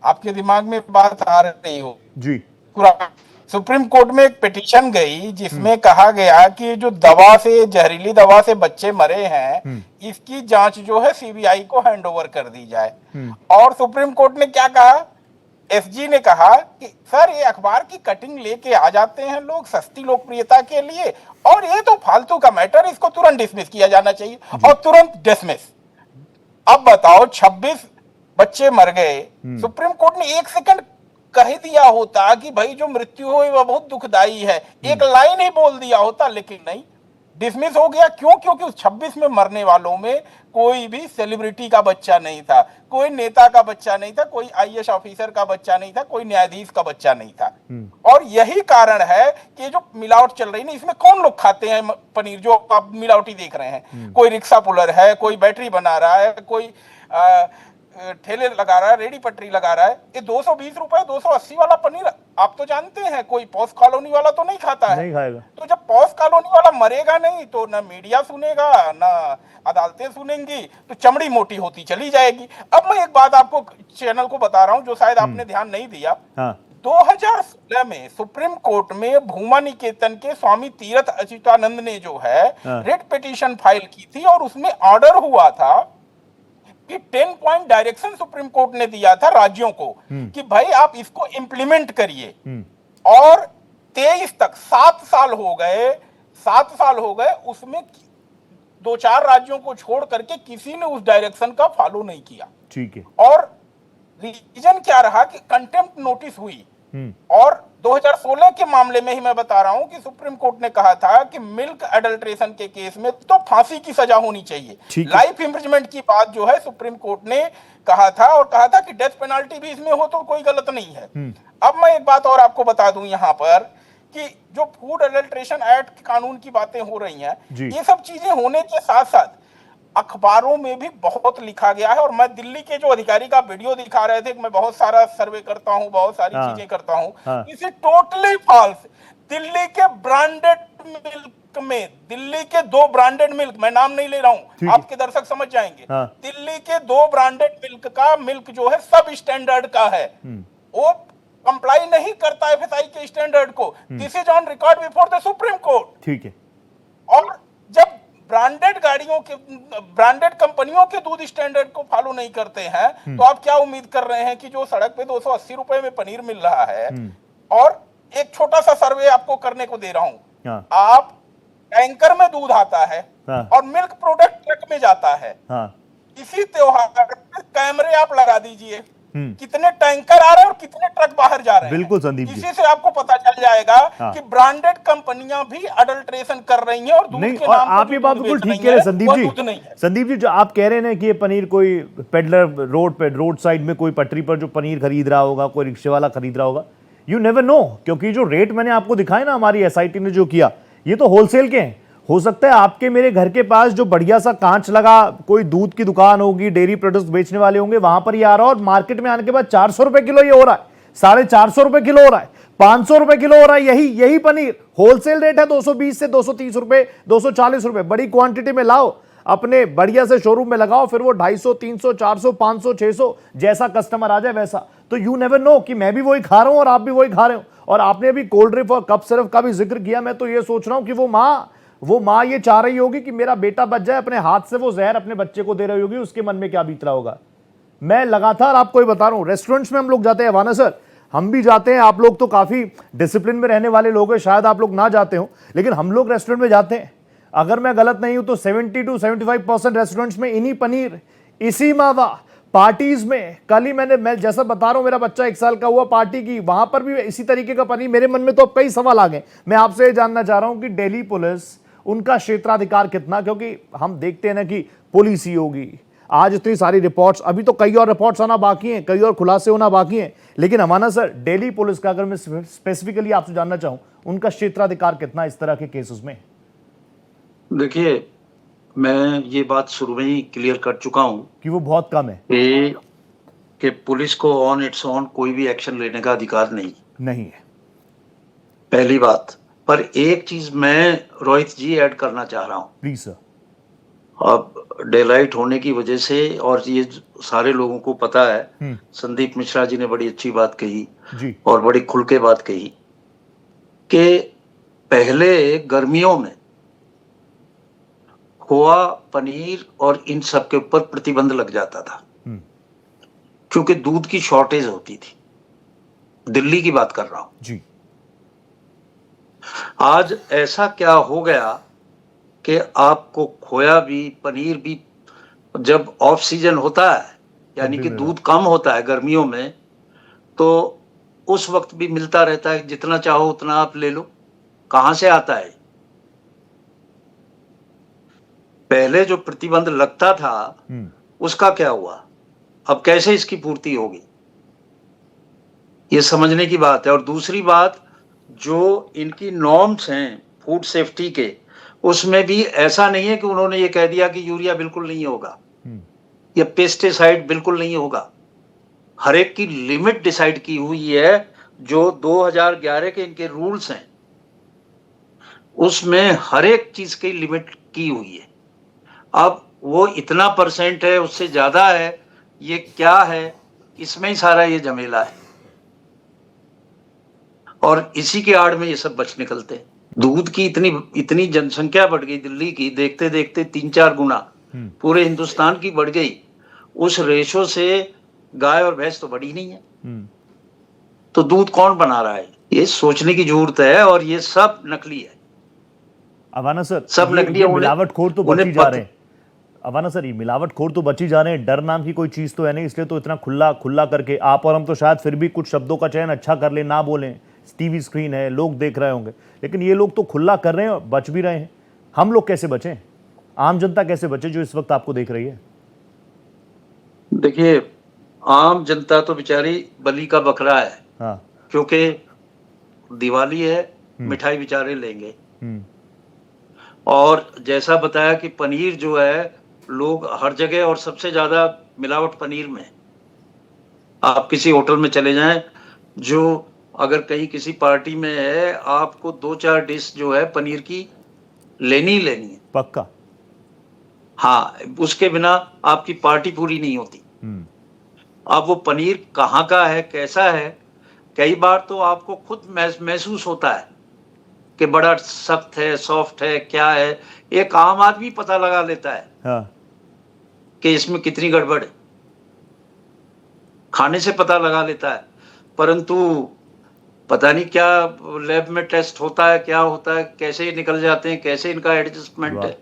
आपके दिमाग में बात आ रही हो जी। सुप्रीम कोर्ट में एक पिटीशन गई जिसमें कहा गया कि जो दवा से, जहरीली दवा से बच्चे मरे हैं, इसकी जांच जो है सीबीआई को हैंडओवर कर दी जाए। और सुप्रीम कोर्ट ने क्या कहा? एसजी ने कहा कि सर ये अखबार की कटिंग लेके आ जाते हैं लोग सस्ती लोकप्रियता के लिए, और ये तो फालतू का मैटर, इसको तुरंत डिसमिस किया जाना चाहिए, और तुरंत डिसमिस। अब बताओ, 26 बच्चे मर गए, सुप्रीम कोर्ट ने 1 सेकंड कह दिया होता कि भाई जो मृत्यु हुई वह बहुत दुखदाई है, एक लाइन ही बोल दिया होता, लेकिन नहीं, डिसमिस हो गया। क्यों? क्योंकि उस 26 में मरने वालों में कोई भी सेलिब्रिटी का बच्चा नहीं था, कोई नेता का बच्चा नहीं था, कोई आईएएस ऑफिसर का बच्चा नहीं था, कोई न्यायाधीश का बच्चा नहीं था। और यही कारण है कि जो मिलावट चल रही है, इसमें कौन लोग खाते हैं पनीर जो आप मिलावटी देख रहे हैं? कोई रिक्शा पुलर है, कोई बैटरी बना रहा है, कोई ठेले लगा रहा है, रेडी पटरी लगा रहा है। ये 220 रुपए 280 वाला पनीर आप तो जानते हैं, कोई पॉस कॉलोनी वाला तो नहीं खाता है, नहीं खाएगा। तो जब पॉस कॉलोनी वाला मरेगा नहीं तो ना मीडिया सुनेगा, ना अदालतें सुनेंगी, तो चमड़ी मोटी होती चली जाएगी। अब मैं एक बात आपको चैनल को बता रहा हूं जो शायद आपने ध्यान नहीं दिया। 2016 में सुप्रीम कोर्ट में भूमा निकेतन के स्वामी तीरथ अच्युतानंद ने जो है रिट पिटीशन फाइल की थी, और उसमें ऑर्डर हुआ था कि 10 पॉइंट डायरेक्शन सुप्रीम कोर्ट ने दिया था राज्यों को कि भाई आप इसको इंप्लीमेंट करिए। और 23 तक 7 साल हो गए, 7 साल हो गए, उसमें 2-4 राज्यों को छोड़ करके किसी ने उस डायरेक्शन का फॉलो नहीं किया। ठीक है। और रीजन क्या रहा कि कंटेम्प्ट नोटिस हुई। और 2016 के मामले में ही मैं बता रहा हूं कि सुप्रीम कोर्ट ने कहा था कि मिल्क एडल्ट्रेशन के केस में तो फांसी की सजा होनी चाहिए। लाइफ इम्प्रिजमेंट की बात जो है सुप्रीम कोर्ट ने कहा था, और कहा था कि डेथ पेनाल्टी भी इसमें हो तो कोई गलत नहीं है। अब मैं एक बात और आपको बता दूं यहां पर कि जो फूड एडल्ट्रेशन एक्ट कानून की बातें हो रही हैं, ये सब चीजें होने के साथ साथ अखबारों में भी बहुत लिखा गया है। और मैं दिल्ली के जो अधिकारी का वीडियो दिखा रहे थे कि मैं बहुत सारा सर्वे करता हूं, बहुत सारी चीजें करता हूं, इसे टोटली फॉल्स। दिल्ली के ब्रांडेड मिल्क में, दिल्ली के 2 ब्रांडेड मिल्क, मैं नाम नहीं ले रहा हूं, आपके दर्शक समझ जाएंगे, दिल्ली के 2 ब्रांडेड मिल्क का मिल्क जो है सब स्टैंडर्ड का है, वो कंप्लाई नहीं करता एफएसआई के स्टैंडर्ड को। This is on record before the supreme court. ठीक है। और जब ब्रांडेड गाड़ियों के, ब्रांडेड कंपनियों के दूध स्टैंडर्ड को फॉलो नहीं करते हैं, तो आप क्या उम्मीद कर रहे हैं कि जो सड़क पे 280 रुपए में पनीर मिल रहा है, और एक छोटा सा सर्वे आपको करने को दे रहा हूं, आप टैंकर में दूध आता है और मिल्क प्रोडक्ट ट्रक में जाता है, इसी त्योहार पर कैमरे आप लगा दीजिए, कितने टैंकर आ रहे हैं और कितने ट्रक बाहर जा रहे हैं। बिल्कुल संदीप जी, इसी से आपको पता चल जाएगा कि ब्रांडेड कंपनियां भी अडल्ट्रेशन कर रही हैं, और दूध नहीं, के और नाम आप ये बात बिल्कुल ठीक कह रहे हैं संदीप जी। संदीप जी, जो आप कह रहे हैं कि ये पनीर कोई पेडलर रोड साइड में कोई पटरी पर जो पनीर खरीद रहा होगा, कोई रिक्शे वाला खरीद रहा होगा, यू नेवर नो, क्योंकि जो रेट मैंने आपको दिखाए ना, हमारी एसआईटी ने जो किया, ये तो होलसेल के हैं। हो सकता है आपके मेरे घर के पास जो बढ़िया सा कांच लगा कोई दूध की दुकान होगी, डेयरी प्रोडक्ट्स बेचने वाले होंगे, वहां पर ये आ रहा है, और मार्केट में आने के बाद 400 रुपए किलो ये हो रहा है, 450 रुपए किलो हो रहा है, 500 रुपए किलो हो रहा है। यही पनीर होलसेल रेट है 220 से 230 रुपए, 240 रुपए। बड़ी क्वांटिटी में लाओ, अपने बढ़िया से शोरूम में लगाओ, फिर वो 250, 300, 400, 500, 600 जैसा कस्टमर आ जाए वैसा। तो यू नेवर नो कि मैं भी वही खा रहा हूं और आप भी वही खा रहे हो। और आपने अभी कोल्ड ड्रिंक और कप सिरप का भी जिक्र किया, मैं तो ये सोच रहा हूं कि वो माँ ये चाह रही होगी कि मेरा बेटा बच जाए, अपने हाथ से वो जहर अपने बच्चे को दे रही होगी, उसके मन में क्या बीत रहा होगा। मैं लगातार आपको ये बता रहा हूं, रेस्टोरेंट्स में हम लोग जाते हैं, वाना सर, हम भी जाते हैं, आप लोग तो काफी डिसिप्लिन में रहने वाले लोग हैं, शायद आप लोग ना जाते हो, लेकिन हम लोग रेस्टोरेंट में जाते हैं। अगर मैं गलत नहीं हूं तो 70 to 75% रेस्टोरेंट्स में इन्हीं पनीर, इसी मावा, पार्टीज में। कल ही मैं जैसा बता रहा हूं, मेरा बच्चा 1 साल का हुआ, पार्टी की, वहां पर भी इसी तरीके का पनीर। मेरे मन में तो अब कई सवाल आ गए। मैं आपसे जानना चाह रहा हूं कि दिल्ली पुलिस, उनका क्षेत्राधिकार कितना, क्योंकि हम देखते हैं ना कि पुलिस ही होगी। आज इतनी सारी रिपोर्ट्स, अभी तो कई और रिपोर्ट्स आना बाकी हैं, कई और खुलासे होना बाकी हैं, लेकिन अमाना सर, दिल्ली पुलिस का अगर मैं स्पेसिफिकली आपसे जानना चाहूं, उनका क्षेत्राधिकार कितना इस तरह के केसेस में? देखिए, मैं ये बात शुरू में ही क्लियर कर चुका हूं कि वो बहुत कम है, कि पुलिस को ऑन इट्स ओन कोई भी एक्शन लेने का अधिकार नहीं है। पहली बात। पर एक चीज मैं रोहित जी ऐड करना चाह रहा हूं, प्लीज सर। अब डेलाइट होने की वजह से, और ये सारे लोगों को पता है, संदीप मिश्रा जी ने बड़ी अच्छी बात कही जी, और बड़ी खुल के बात कही कि पहले गर्मियों में खोआ, पनीर और इन सब के ऊपर प्रतिबंध लग जाता था, क्योंकि दूध की शॉर्टेज होती थी। दिल्ली की बात कर रहा हूं जी। आज ऐसा क्या हो गया कि आपको खोया भी, पनीर भी, जब ऑफ सीजन होता है, यानी कि दूध कम होता है गर्मियों में, तो उस वक्त भी मिलता रहता है, जितना चाहो उतना आप ले लो। कहां से आता है? पहले जो प्रतिबंध लगता था उसका क्या हुआ? अब कैसे इसकी पूर्ति होगी? ये समझने की बात है। और दूसरी बात, जो इनकी नॉर्म्स हैं फूड सेफ्टी के, उसमें भी ऐसा नहीं है कि उन्होंने ये कह दिया कि यूरिया बिल्कुल नहीं होगा या पेस्टिसाइड बिल्कुल नहीं होगा। हर एक की लिमिट डिसाइड की हुई है। जो 2011 के इनके रूल्स हैं उसमें हर एक चीज की लिमिट की हुई है। अब वो इतना % है, उससे ज्यादा है, ये क्या है, इसमें ही सारा ये झमेला है। और इसी के आड़ में ये सब बच निकलते हैं। दूध की इतनी जनसंख्या बढ़ गई दिल्ली की, देखते देखते 3-4 गुना पूरे हिंदुस्तान की बढ़ गई। उस रेशो से गाय और भैंस तो बढ़ी नहीं है, तो दूध कौन बना रहा है? ये सोचने की जरूरत है। और ये सब नकली है। अवाना सर, सब नकली, मिलावटखोर तो बची जा रहे हैं। अवाना सर, ये मिलावटखोर तो बची जा रहे हैं, डर नाम की कोई चीज तो है नहीं, इसलिए तो इतना खुला करके आप और हम तो शायद फिर भी कुछ शब्दों का चयन अच्छा कर ले, ना बोलें, टीवी स्क्रीन है, लोग देख रहे होंगे, लेकिन ये लोग तो खुला कर रहे हैं और बच भी रहे हैं। हम लोग कैसे बचें? आम जनता कैसे बचे जो इस वक्त आपको देख रही है? देखिए, आम जनता तो बेचारी बलि का बकरा है। हाँ। क्योंकि दिवाली है, मिठाई बेचारे लेंगे। और जैसा बताया कि पनीर जो है, लोग हर जगह, और सबसे ज्यादा मिलावट पनीर में। आप किसी होटल में चले जाएं, जो अगर कहीं किसी पार्टी में है, आपको 2-4 डिश जो है पनीर की लेनी है। पक्का। हाँ, उसके बिना आपकी पार्टी पूरी नहीं होती। अब वो पनीर कहाँ का है, कैसा है, कई बार तो आपको खुद महसूस होता है कि बड़ा सख्त है, सॉफ्ट है, क्या है। एक आम आदमी पता लगा लेता है हाँ। कि इसमें कितनी गड़बड़ है, खाने से पता लगा लेता है। परंतु पता नहीं क्या लैब में टेस्ट होता है, क्या होता है, कैसे निकल जाते हैं, कैसे इनका एडजस्टमेंट है।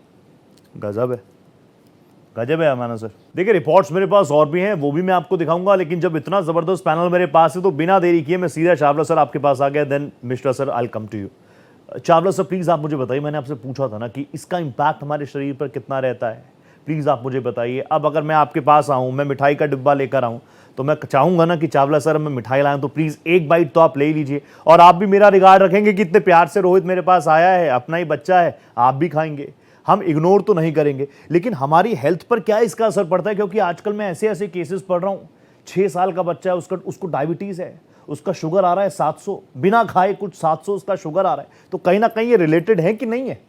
गजब है अमाना सर। देखिए, रिपोर्ट्स मेरे पास और भी हैं, वो भी मैं आपको दिखाऊंगा, लेकिन जब इतना जबरदस्त पैनल मेरे पास है तो बिना देरी किए मैं सीधा चावला सर आपके पास आ गया। Then mister sir, I will come to you. Chawla sir, please आप मुझे बताइए, मैंने आपसे पूछा था ना कि इसका इंपैक्ट हमारे शरीर पर कितना रहता है, प्लीज आप मुझे बताइए। अब अगर मैं आपके पास आऊं, मैं मिठाई का डिब्बा लेकर आऊं, तो मैं चाहूंगा ना कि चावला सर मैं मिठाई लाऊं, तो प्लीज एक बाइट तो आप ले लीजिए। और आप भी मेरा रिगार्ड रखेंगे कि इतने प्यार से रोहित मेरे पास आया है, अपना ही बच्चा है, आप भी खाएंगे, हम इग्नोर तो नहीं करेंगे। लेकिन हमारी हेल्थ पर क्या इसका असर पड़ता है? क्योंकि आजकल मैं ऐसे ऐसे केसेस पढ़ रहा हूँ, 6 साल का बच्चा है, उसको डायबिटीज है, उसका शुगर आ रहा है 700, बिना खाए कुछ 700 उसका शुगर आ रहा है। तो कहीं ना कहीं ये रिलेटेड है कि नहीं है?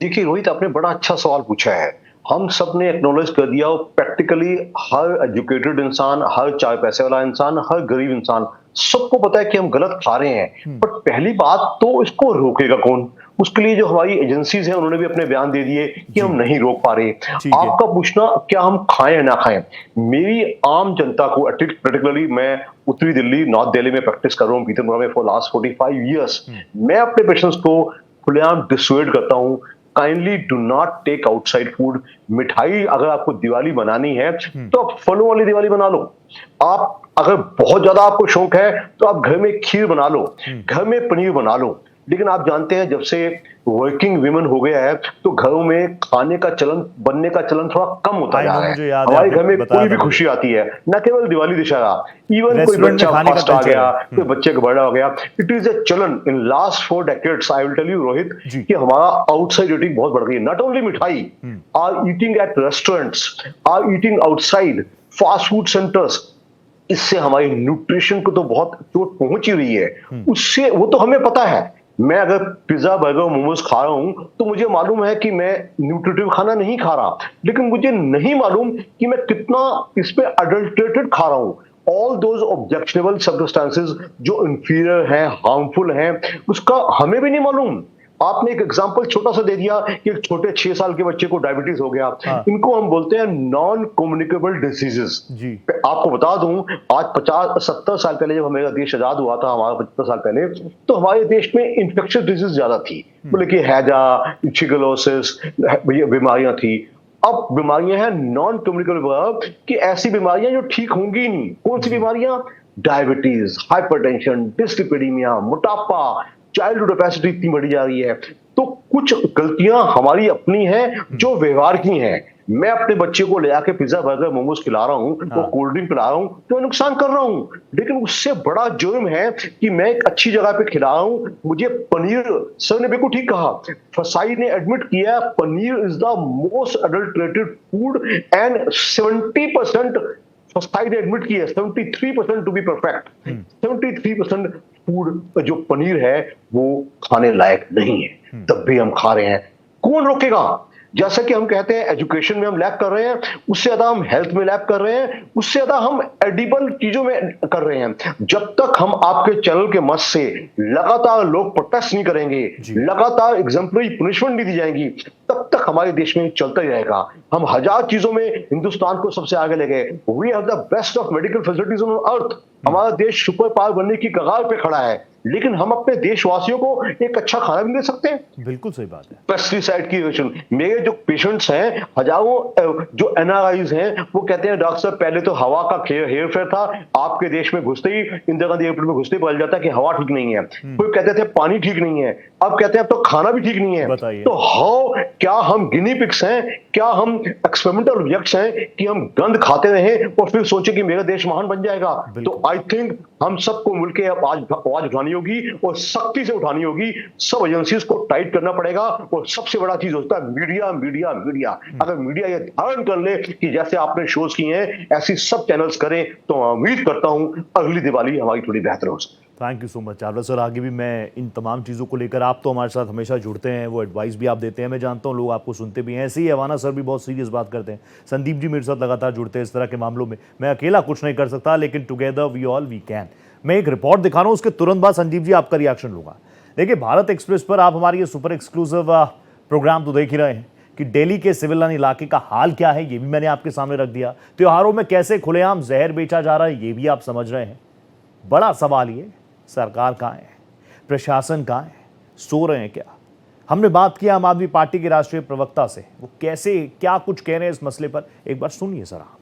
देखिए रोहित, आपने बड़ा अच्छा सवाल पूछा है। हम सब ने एक्नॉलेज कर दिया, प्रैक्टिकली हर एजुकेटेड इंसान, हर 4 पैसे वाला इंसान, हर गरीब इंसान सबको पता है कि हम गलत खा रहे हैं, बट पहली बात तो इसको रोकेगा कौन? उसके लिए जो हमारी एजेंसीज हैं उन्होंने भी अपने बयान दे दिए कि हम नहीं रोक पा रहे। आपका पूछना क्या हम खाएं या ना खाएं, मेरी आम जनता को, पर्टिकुलरली मैं उत्तरी दिल्ली, नॉर्थ दिल्ली में प्रैक्टिस कर रहा हूँ पीतरपुरा में फॉर लास्ट 45 ईयर्स, मैं अपने पेशेंट्स को खुलेआम डिसुएड करता हूँ, kindly do not take outside food. मिठाई अगर आपको दिवाली बनानी है तो आप फलों वाली दिवाली बना लो। आप अगर बहुत ज्यादा आपको शौक है तो आप घर में खीर बना लो, घर में पनीर बना लो। लेकिन आप जानते हैं जब से वर्किंग विमेन हो गया है तो घरों में खाने का चलन, बनने का चलन थोड़ा कम होता जा रहा है। हमारे घर में कोई भी खुशी आती है, न केवल दिवाली दशहरा, इवन कोई बच्चा फर्स्ट आ गया, कोई बच्चे का बर्थडे हो गया, इट इज अ चलन। In last 4 decades I will tell you Rohit कि हमारा आउटसाइड ईटिंग बहुत बढ़ गई है। नॉट ओनली मिठाई, are eating at restaurants, are eating outside, fast food centres, इससे हमारी न्यूट्रिशन को तो बहुत चोट पहुंच ही रही है। उससे वो तो हमें पता है, मैं अगर पिज्जा, बर्गर, मोमोज खा रहा हूं तो मुझे मालूम है कि मैं न्यूट्रिटिव खाना नहीं खा रहा, लेकिन मुझे नहीं मालूम कि मैं कितना इसमें अडल्ट्रेटेड खा रहा हूं। ऑल दोज ऑब्जेक्शनेबल सब्सटेंसेस जो इंफीरियर हैं, हार्मफुल हैं, उसका हमें भी नहीं मालूम। आपने एक एग्जांपल छोटा सा दे दिया कि एक छोटे 6 साल के बच्चे को डायबिटीज हो गया। इनको हम बोलते हैं नॉन कम्युनिकेबल डिजीजेस। आपको बता दूं, आज 50-70 साल पहले जब हमारा देश आजाद हुआ था, हमारा 75 साल पहले, तो हमारे देश में इंफेक्शियस डिजीज ज्यादा थी, बोले कि हैजा, शिगलोसिस बीमारियां थी। अब बीमारियां हैं नॉन कम्युनिकेबल, कि ऐसी बीमारियां जो ठीक होंगी नहीं। कौन सी बीमारियां? डायबिटीज, हाइपरटेंशन, डिस्लिपिडीमिया, मोटापा, चाइल्डहुड ओबेसिटी इतनी बढ़ी जा रही है। तो कुछ गलतियां हमारी अपनी हैं जो व्यवहार की हैं। मैं अपने बच्चे को ले आके पिज्जा, बर्गर, मोमोज खिला रहा हूं, वो कोल्ड ड्रिंक पिला रहा हूं, तो मैं नुकसान कर रहा हूं। लेकिन उससे बड़ा जुर्म है कि मैं एक अच्छी जगह पे खिला रहा हूं, मुझे पनीर, सर ने बिल्कुल ठीक कहा, फसाई ने एडमिट किया, paneer is the most adulterated food and 70% फसाई ने एडमिट किया, 73% टू बी परफेक्ट, 73% फूड जो पनीर है वो खाने लायक नहीं है, तब भी हम खा रहे हैं। कौन रोकेगा? जैसा कि हम कहते हैं एजुकेशन में हम लैग कर रहे हैं, उससे ज्यादा हम हेल्थ में लैग कर रहे हैं, उससे ज्यादा हम एडिबल चीजों में कर रहे हैं। जब तक हम आपके चैनल के मत से लगातार लोग प्रोटेस्ट नहीं करेंगे, लगातार एग्जाम्पलरी पनिशमेंट नहीं दी जाएंगी, तब तक हमारे देश में चलता ही रहेगा। हम 1000 चीजों में हिंदुस्तान को सबसे आगे ले गए। We have the best of medical facilities on earth. हमारा देश सुपर पावर बनने की कगार पे खड़ा है, लेकिन हम अपने देशवासियों को एक अच्छा खाना भी दे सकते हैं। बिल्कुल सही बात है। पेस्टिसाइड की यूजेशन, मेरे जो पेशेंट्स हैं, हजारों जो एनआरआईज हैं, वो कहते हैं डॉक्टर साहब पहले तो हवा का हेर फेर था, आपके देश में घुसते ही, इंदिरा गांधी एयरपोर्ट में घुसते ही पता जाता है कि हवा ठीक नहीं है। कोई कहते थे पानी ठीक नहीं है, अब कहते हैं अब तो खाना भी ठीक नहीं है। तो हाउ, क्या हम गिनी पिग्स हैं? क्या हम एक्सपेरिमेंटल ऑब्जेक्ट्स हैं कि हम गंद खाते रहें और फिर सोचे कि मेरा देश महान बन जाएगा? तो आई थिंक हम सबको मिलकर आवाज उठानी होगी और सख्ती से उठानी होगी। सब एजेंसीज को टाइट करना पड़ेगा। और सबसे बड़ा चीज होता है मीडिया, मीडिया, मीडिया। अगर मीडिया ये धारण कर ले कि जैसे आपने शोज किए हैं ऐसी सब चैनल्स करें, तो मैं उम्मीद करता हूं अगली दिवाली हमारी थोड़ी बेहतर हो सके। Thank you so much Chawla sir. आगे भी मैं इन तमाम चीज़ों को लेकर, आप तो हमारे साथ हमेशा जुड़ते हैं, वो एडवाइस भी आप देते हैं, मैं जानता हूँ लोग आपको सुनते भी हैं। ऐसे ही अवाना सर भी बहुत सीरियस बात करते हैं, संदीप जी मेरे साथ लगातार जुड़ते हैं इस तरह के मामलों में। मैं अकेला कुछ नहीं कर सकता, लेकिन together we all we can. मैं एक रिपोर्ट दिखा रहा हूँ, उसके तुरंत बाद संदीप जी आपका रिएक्शन लूंगा। देखिए, भारत एक्सप्रेस पर आप हमारी ये सुपर एक्सक्लूसिव प्रोग्राम तो देख ही रहे हैं कि दिल्ली के सिविल लाइन इलाके का हाल क्या है, ये भी मैंने आपके सामने रख दिया। त्योहारों में कैसे खुलेआम जहर बेचा जा रहा है, ये भी आप समझ रहे हैं। बड़ा सवाल ये, सरकार कहाँ है, प्रशासन कहाँ है, सो रहे हैं क्या? हमने बात की आम आदमी पार्टी के राष्ट्रीय प्रवक्ता से, वो कैसे क्या कुछ कह रहे हैं इस मसले पर, एक बार सुनिए सर आप।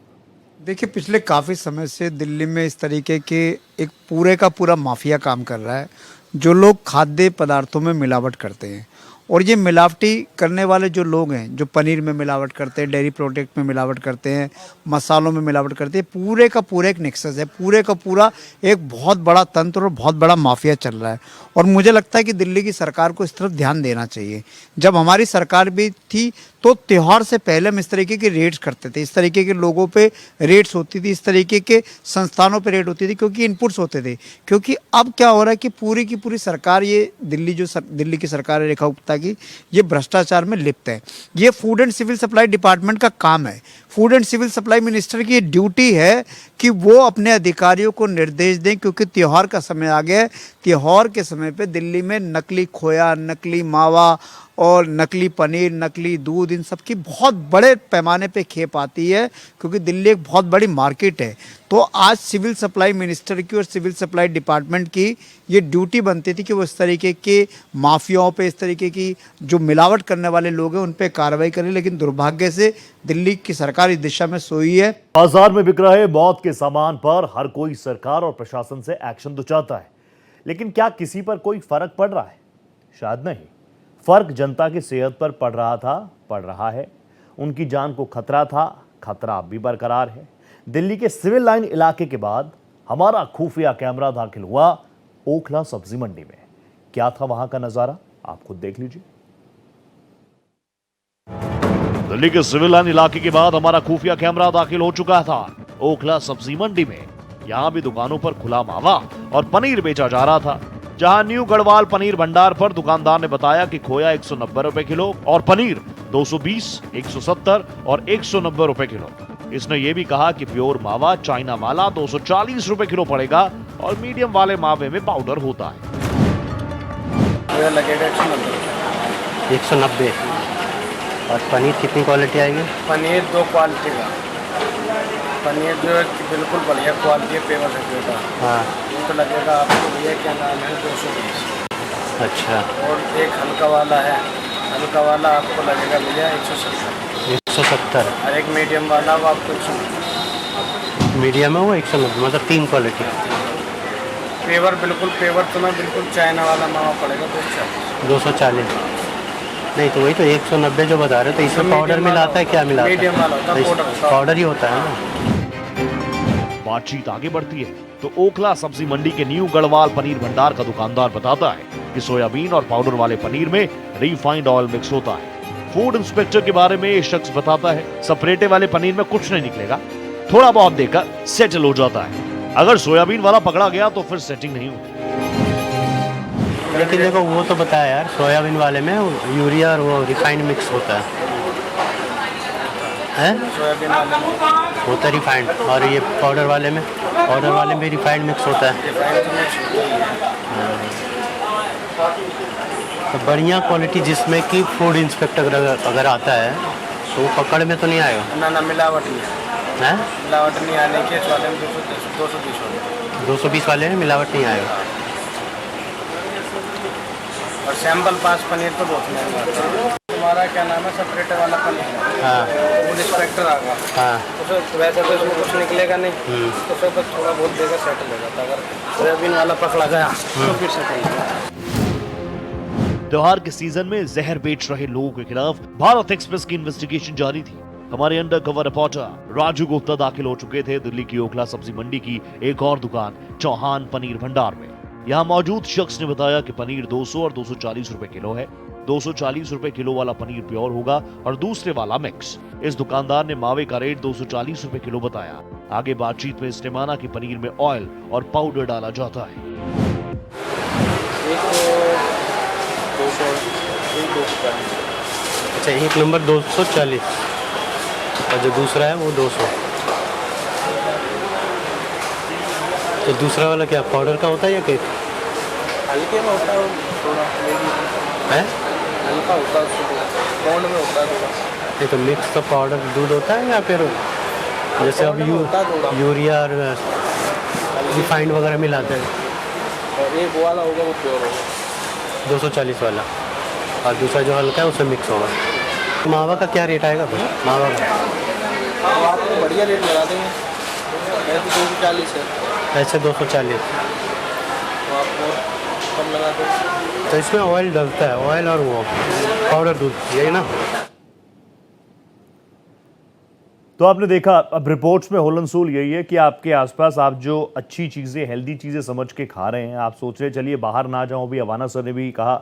देखिए, पिछले काफ़ी समय से दिल्ली में इस तरीके के एक पूरे का पूरा माफिया काम कर रहा है, जो लोग खाद्य पदार्थों में मिलावट करते हैं। और ये मिलावटी करने वाले जो लोग हैं, जो पनीर में मिलावट करते हैं, डेयरी प्रोडक्ट में मिलावट करते हैं, मसालों में मिलावट करते हैं, पूरे का पूरा एक नेक्सस है, पूरे का पूरा एक बहुत बड़ा तंत्र और बहुत बड़ा माफिया चल रहा है। और मुझे लगता है कि दिल्ली की सरकार को इस तरफ ध्यान देना चाहिए। जब हमारी सरकार भी थी तो त्यौहार से पहले हम इस तरीके के रेड्स करते थे, इस तरीके के लोगों पे रेड्स होती थी, इस तरीके के संस्थानों पे रेड होती थी, क्योंकि इनपुट्स होते थे। क्योंकि अब क्या हो रहा है कि पूरी की पूरी सरकार, ये दिल्ली की सरकार है, रेखा गुप्ता जनता की, ये भ्रष्टाचार में लिप्त है। ये food and civil supply department का काम है। Food and civil supply minister की ये ड्यूटी है कि वो अपने अधिकारियों को निर्देश दें, क्योंकि त्यौहार का समय आ गया है। त्यौहार के समय पे दिल्ली में नकली खोया, नकली मावा और नकली पनीर, नकली दूध, इन सब की बहुत बड़े पैमाने पे खेप आती है, क्योंकि दिल्ली एक बहुत बड़ी मार्केट है। तो आज सिविल सप्लाई मिनिस्टर की और सिविल सप्लाई डिपार्टमेंट की ये ड्यूटी बनती थी कि वो इस तरीके के माफियाओं पे, इस तरीके की जो मिलावट करने वाले लोग हैं उन पे कार्रवाई करें। लेकिन दुर्भाग्य से दिल्ली की सरकार इस दिशा में सोई है। बाजार में बिक रहे मौत के सामान पर हर कोई सरकार और प्रशासन से एक्शन तो चाहता है, लेकिन क्या किसी पर कोई फर्क पड़ रहा है? शायद नहीं। फर्क जनता की सेहत पर पड़ रहा है। उनकी जान को खतरा था, खतरा अब भी बरकरार है। दिल्ली के सिविल लाइन इलाके के बाद हमारा खुफिया कैमरा दाखिल हुआ ओखला सब्जी मंडी में। क्या था वहां का नजारा, आप खुद देख लीजिए। दिल्ली के सिविल लाइन इलाके के बाद हमारा खुफिया कैमरा दाखिल हो चुका था ओखला सब्जी मंडी में। यहां भी दुकानों पर खुला मावा और पनीर बेचा जा रहा था। जहां न्यू गढ़वाल पनीर भंडार पर दुकानदार ने बताया कि खोया 190 रुपए किलो और पनीर 220, 170 और 190 रुपए किलो। इसने ये भी कहा कि प्योर मावा चाइना वाला 240 रुपए किलो पड़ेगा और मीडियम वाले मावे में पाउडर होता है। लगेगा 190। और पनीर कितनी क्वालिटी आएगी? पनीर 2 क्वालिटी का पनीर जो है कि बिल्कुल बढ़िया क्वालिटी है, पेवर का। हाँ, तो लगेगा आपको भैया क्या नाम है 220। अच्छा। और एक हल्का वाला है, हल्का वाला आपको लगेगा भैया 170। 170। और एक मीडियम वाला वो आपको 190। मीडियम है वो 190, मतलब 3 क्वालिटी। पेवर बिल्कुल पेवर तुम्हें बिल्कुल चाइना वाला मावा पड़ेगा 240। नहीं तो वही तो 190 जो बता रहे हो, तो इसमें पाउडर मिलाता है, क्या मिलाता है? मीडियम वाला होता है, पाउडर ही होता है ना। बातचीत आगे बढ़ती है तो ओखला सब्जी मंडी के न्यू गढ़वाल पनीर भंडार का दुकानदार बताता है कि सोयाबीन और पाउडर वाले पनीर में रिफाइंड ऑयल मिक्स होता है। फूड इंस्पेक्टर के बारे में ये शख्स बताता है सपरेटे वाले पनीर में कुछ नहीं निकलेगा, थोड़ा बहुत देकर सेटल हो जाता है। अगर सोयाबीन वाला पकड़ा गया तो फिर सेटिंग नहीं होती। लेकिन देखो वो तो बताया यार, सोयाबीन वाले में यूरिया और वो रिफाइंड मिक्स होता है। सोयाबीन वाले में होता है रिफाइंड, और ये पाउडर वाले में भी रिफाइंड मिक्स होता है। तो बढ़िया क्वालिटी जिसमें कि फूड इंस्पेक्टर अगर आता है तो वो पकड़ में तो नहीं आएगा ना मिलावट नहीं है। मिलावट नहीं आने के इस वाले में 220 220 वाले में मिलावट नहीं आएगा। और सैंपल पास पनीर तो बहुत महंगा आता है। तुम्हारा क्या नाम है सेपरेटर वाला पनीर? हाँ, फूड इंस्पेक्टर आएगा। हाँ, तो फिर वैसे तो इसमें कुछ निकलेगा नहीं, तो फिर बस थोड़ा बहुत देगा सेटल हो जाता। अगर सोयाबीन वाला पकड़ा गया तो फिर सेटल होगा। त्योहार के सीजन में जहर बेच रहे लोगों के खिलाफ भारत एक्सप्रेस की इन्वेस्टिगेशन जारी थी। हमारे under cover reporter Raju Gupta दाखिल हो चुके थे दिल्ली की ओखला सब्जी मंडी की एक और दुकान चौहान पनीर भंडार में। यहाँ मौजूद शख्स ने बताया कि पनीर 200 और 240 रुपए किलो है। 240 रुपए किलो वाला पनीर प्योर होगा और दूसरे वाला मिक्स। इस दुकानदार ने मावे का रेट 240 रुपए किलो बताया। आगे बातचीत में इसने माना कि पनीर में ऑयल और पाउडर डाला जाता है। अच्छा, एक नंबर 240 और जो दूसरा है वो 200। तो दूसरा वाला क्या पाउडर का होता है या केक? हल्के में होता है, थोड़ा है हल्का होता है, पाउडर में होता है। ये तो मिक्स का पाउडर दूध होता है या फिर जैसे अब यूरिया और रिफाइंड वगैरह मिलाते हैं? और एक वाला होगा वो प्योर होगा 240 वाला, और दूसरा जो हल्का है उसमें मिक्स होगा। मावा का क्या रेट आएगा फिर? मावा का तो आपको बढ़िया रेट लगा देंगे, ऐसे 240 है, ऐसे 240, तो आपको कम लगा देंगे। तो इसमें ऑयल डलता है, ऑयल और वो पाउडर दूध, यही ना? तो आपने देखा, अब रिपोर्ट्स में होलनसूल यही है कि आपके आसपास आप जो अच्छी चीज़ें, हेल्दी चीज़ें समझ के खा रहे हैं, आप सोच रहे चलिए बाहर ना जाऊं। अभी अवाना सर ने भी कहा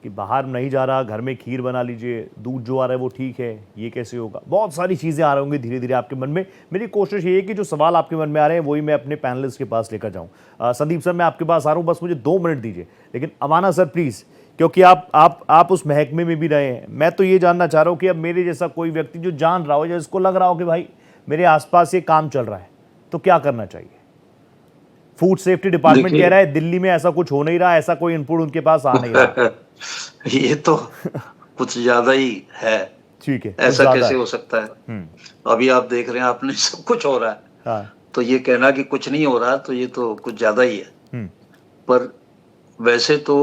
कि बाहर नहीं जा रहा, घर में खीर बना लीजिए, दूध जो आ रहा है वो ठीक है, ये कैसे होगा? बहुत सारी चीज़ें आ रही होंगी धीरे धीरे आपके मन में। मेरी कोशिश ये है कि जो सवाल आपके मन में आ रहे हैं वही मैं अपने पैनलिस्ट के पास लेकर जाऊँ। संदीप सर, मैं आपके पास आ रहा हूँ, बस मुझे 2 मिनट दीजिए। लेकिन अवाना सर प्लीज़, क्योंकि आप उस महकमे में भी रहे हैं। मैं तो ये जानना चाह रहा हूँ कि अब मेरे जैसा कोई व्यक्ति जो जान रहा हो, जिसको लग रहा हो कि भाई मेरे आसपास ये काम चल रहा है, तो क्या करना चाहिए? फूड सेफ्टी डिपार्टमेंट कह रहा है दिल्ली में ऐसा कुछ हो नहीं रहा, ऐसा कोई इनपुट उनके पास आ नहीं रहा। ये तो कुछ ज्यादा ही है। ठीक है, ऐसा कैसे हो सकता है? अभी आप देख रहे हैं, आपने सब कुछ हो रहा है। हाँ। तो ये कहना कि कुछ नहीं हो रहा, तो ये तो कुछ ज्यादा ही है। पर वैसे तो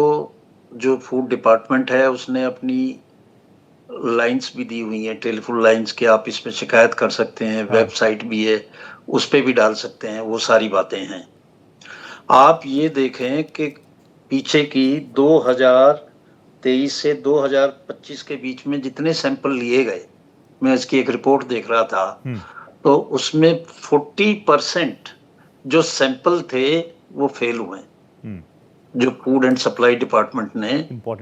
जो फूड डिपार्टमेंट है उसने अपनी लाइंस भी दी हुई हैं, टेलीफोन लाइंस के, आप इसमें शिकायत कर सकते हैं। वेबसाइट भी है, उस पे भी डाल सकते हैं, वो सारी बातें हैं। आप ये देखें कि पीछे की 2023 से 2025 के बीच में जितने सैंपल लिए गए, मैं इसकी एक रिपोर्ट देख रहा था, तो उसमें 40% जो सैंपल थे वो फेल हुए हैं। जो फूड एंड सप्लाई डिपार्टमेंट ने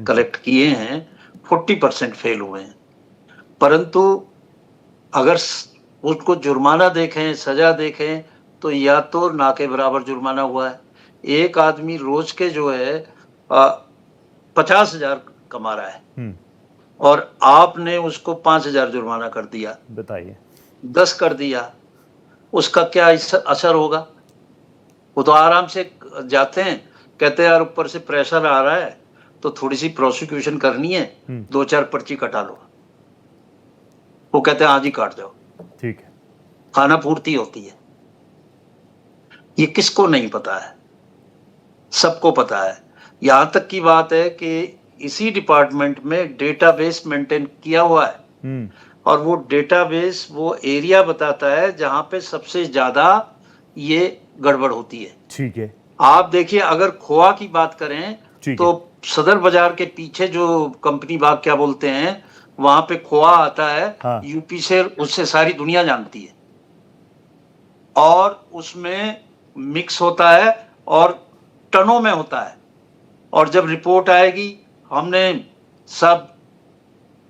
कलेक्ट किए हैं, 40% फेल हुए हैं। परंतु अगर उसको जुर्माना देखें, सजा देखें, तो या तो ना के बराबर जुर्माना हुआ है। एक आदमी रोज के जो है 50,000 कमा रहा है और आपने उसको 5,000 जुर्माना कर दिया, बताइए, 10 कर दिया, उसका क्या असर होगा? वो तो आराम से जाते हैं, कहते हैं यार ऊपर से प्रेशर आ रहा है तो थोड़ी सी प्रोसिक्यूशन करनी है, 2-4 पर्ची कटा लो। वो कहते हैं आज ही काट जाओ, ठीक है, खाना पूर्ति होती है। ये किसको नहीं पता है? सबको पता है। यहां तक की बात है कि इसी डिपार्टमेंट में डेटाबेस मेंटेन किया हुआ है और वो डेटाबेस वो एरिया बताता है जहां पे सबसे ज्यादा ये गड़बड़ होती है। ठीक है, आप देखिए, अगर खोआ की बात करें तो सदर बाजार के पीछे जो कंपनी बाग क्या बोलते हैं, वहां पे खोआ आता है। हाँ। यूपी से, उससे सारी दुनिया जानती है और उसमें मिक्स होता है और टनों में होता है। और जब रिपोर्ट आएगी, हमने सब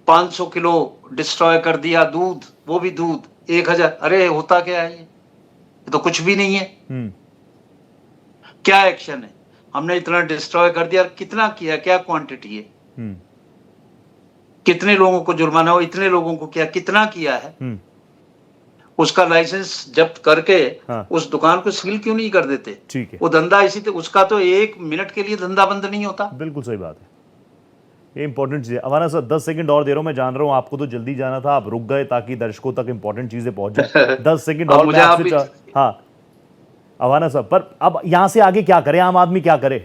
500 किलो डिस्ट्रॉय कर दिया दूध, वो भी दूध 1000। अरे होता क्या है? ये तो कुछ भी नहीं है। क्या एक्शन है? हमने इतना डिस्ट्रॉय कर दिया, कितना किया, क्या क्वांटिटी है, कितने लोगों को जुर्माना हो, इतने लोगों को किया, कितना किया है? उसका लाइसेंस जब्त करके उस दुकान को सील क्यों नहीं कर देते? ठीक है, वो धंधा इसी तो, उसका तो 1 मिनट के लिए धंधा बंद नहीं होता। बिल्कुल सही बात है, ये इंपॉर्टेंट चीज है। अवाना सर, 10 सेकंड और दे रहा हूं, मैं जान रहा हूं आपको तो जल्दी जाना था, आप रुक गए ताकि दर्शकों तक इंपॉर्टेंट चीजें पहुंच जाए। 10 सेकंड और मैं आपसे हाँ अवाना सर, पर अब यहां से आगे क्या करें? आम आदमी क्या करे?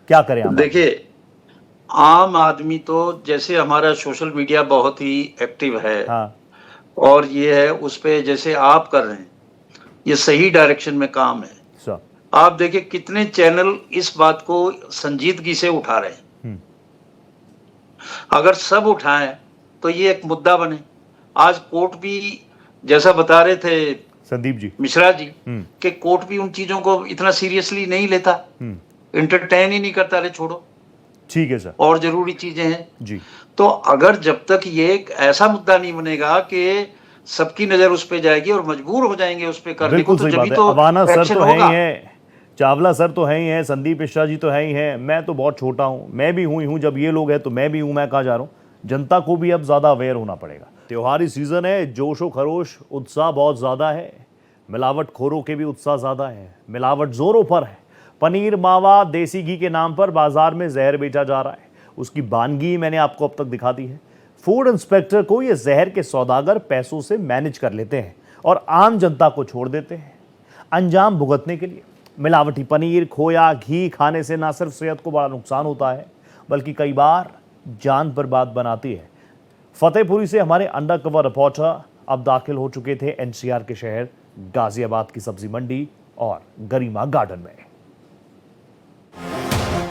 क्या करें? देखिए, आम आदमी तो जैसे हमारा सोशल मीडिया बहुत ही एक्टिव है। हाँ। और ये है, उस पे जैसे आप कर रहे हैं, ये सही डायरेक्शन में काम है। आप देखिए कितने चैनल इस बात को संजीदगी से उठा रहे हैं। अगर सब उठाएं तो ये एक मुद्दा बने। आज कोर्ट भी, जैसा बता रहे थे संदीप जी, मिश्रा जी, कि कोर्ट भी उन चीजों को इतना सीरियसली नहीं लेता, एंटरटेन ही नहीं करता। अरे छोड़ो, ठीक है सर, और जरूरी चीजें हैं जी। तो अगर जब तक ये एक ऐसा मुद्दा नहीं बनेगा कि सबकी नजर उस पे जाएगी और मजबूर हो जाएंगे उस पे करने को, तो जब तो अवाना सर तो है ही है, चावला सर तो है ही है, संदीप मिश्रा जी तो है ही है, मैं तो बहुत छोटा हूं, मैं भी हूं। जब ये लोग हैं तो मैं भी हूं। मैं कहा जा रहा हूं, जनता को भी अब ज्यादा अवेयर होना पड़ेगा। त्योहारी सीजन है, जोशो खरोश, उत्साह बहुत ज्यादा है, मिलावटखोरों के भी उत्साह ज्यादा है, मिलावट जोरों पर है। पनीर, मावा, देसी घी के नाम पर बाजार में जहर बेचा जा रहा है। उसकी बानगी मैंने आपको अब तक दिखा दी है। फूड इंस्पेक्टर को ये जहर के सौदागर पैसों से मैनेज कर लेते हैं और आम जनता को छोड़ देते हैं अंजाम भुगतने के लिए। मिलावटी पनीर, खोया, घी खाने से ना सिर्फ सेहत को बड़ा नुकसान होता है, बल्कि कई बार जान पर बात बनाती है। फतेहपुरी से हमारे अंडर कवर रिपोर्टर अब दाखिल हो चुके थे एनसीआर के शहर गाजियाबाद की सब्जी मंडी और गरिमा गार्डन में।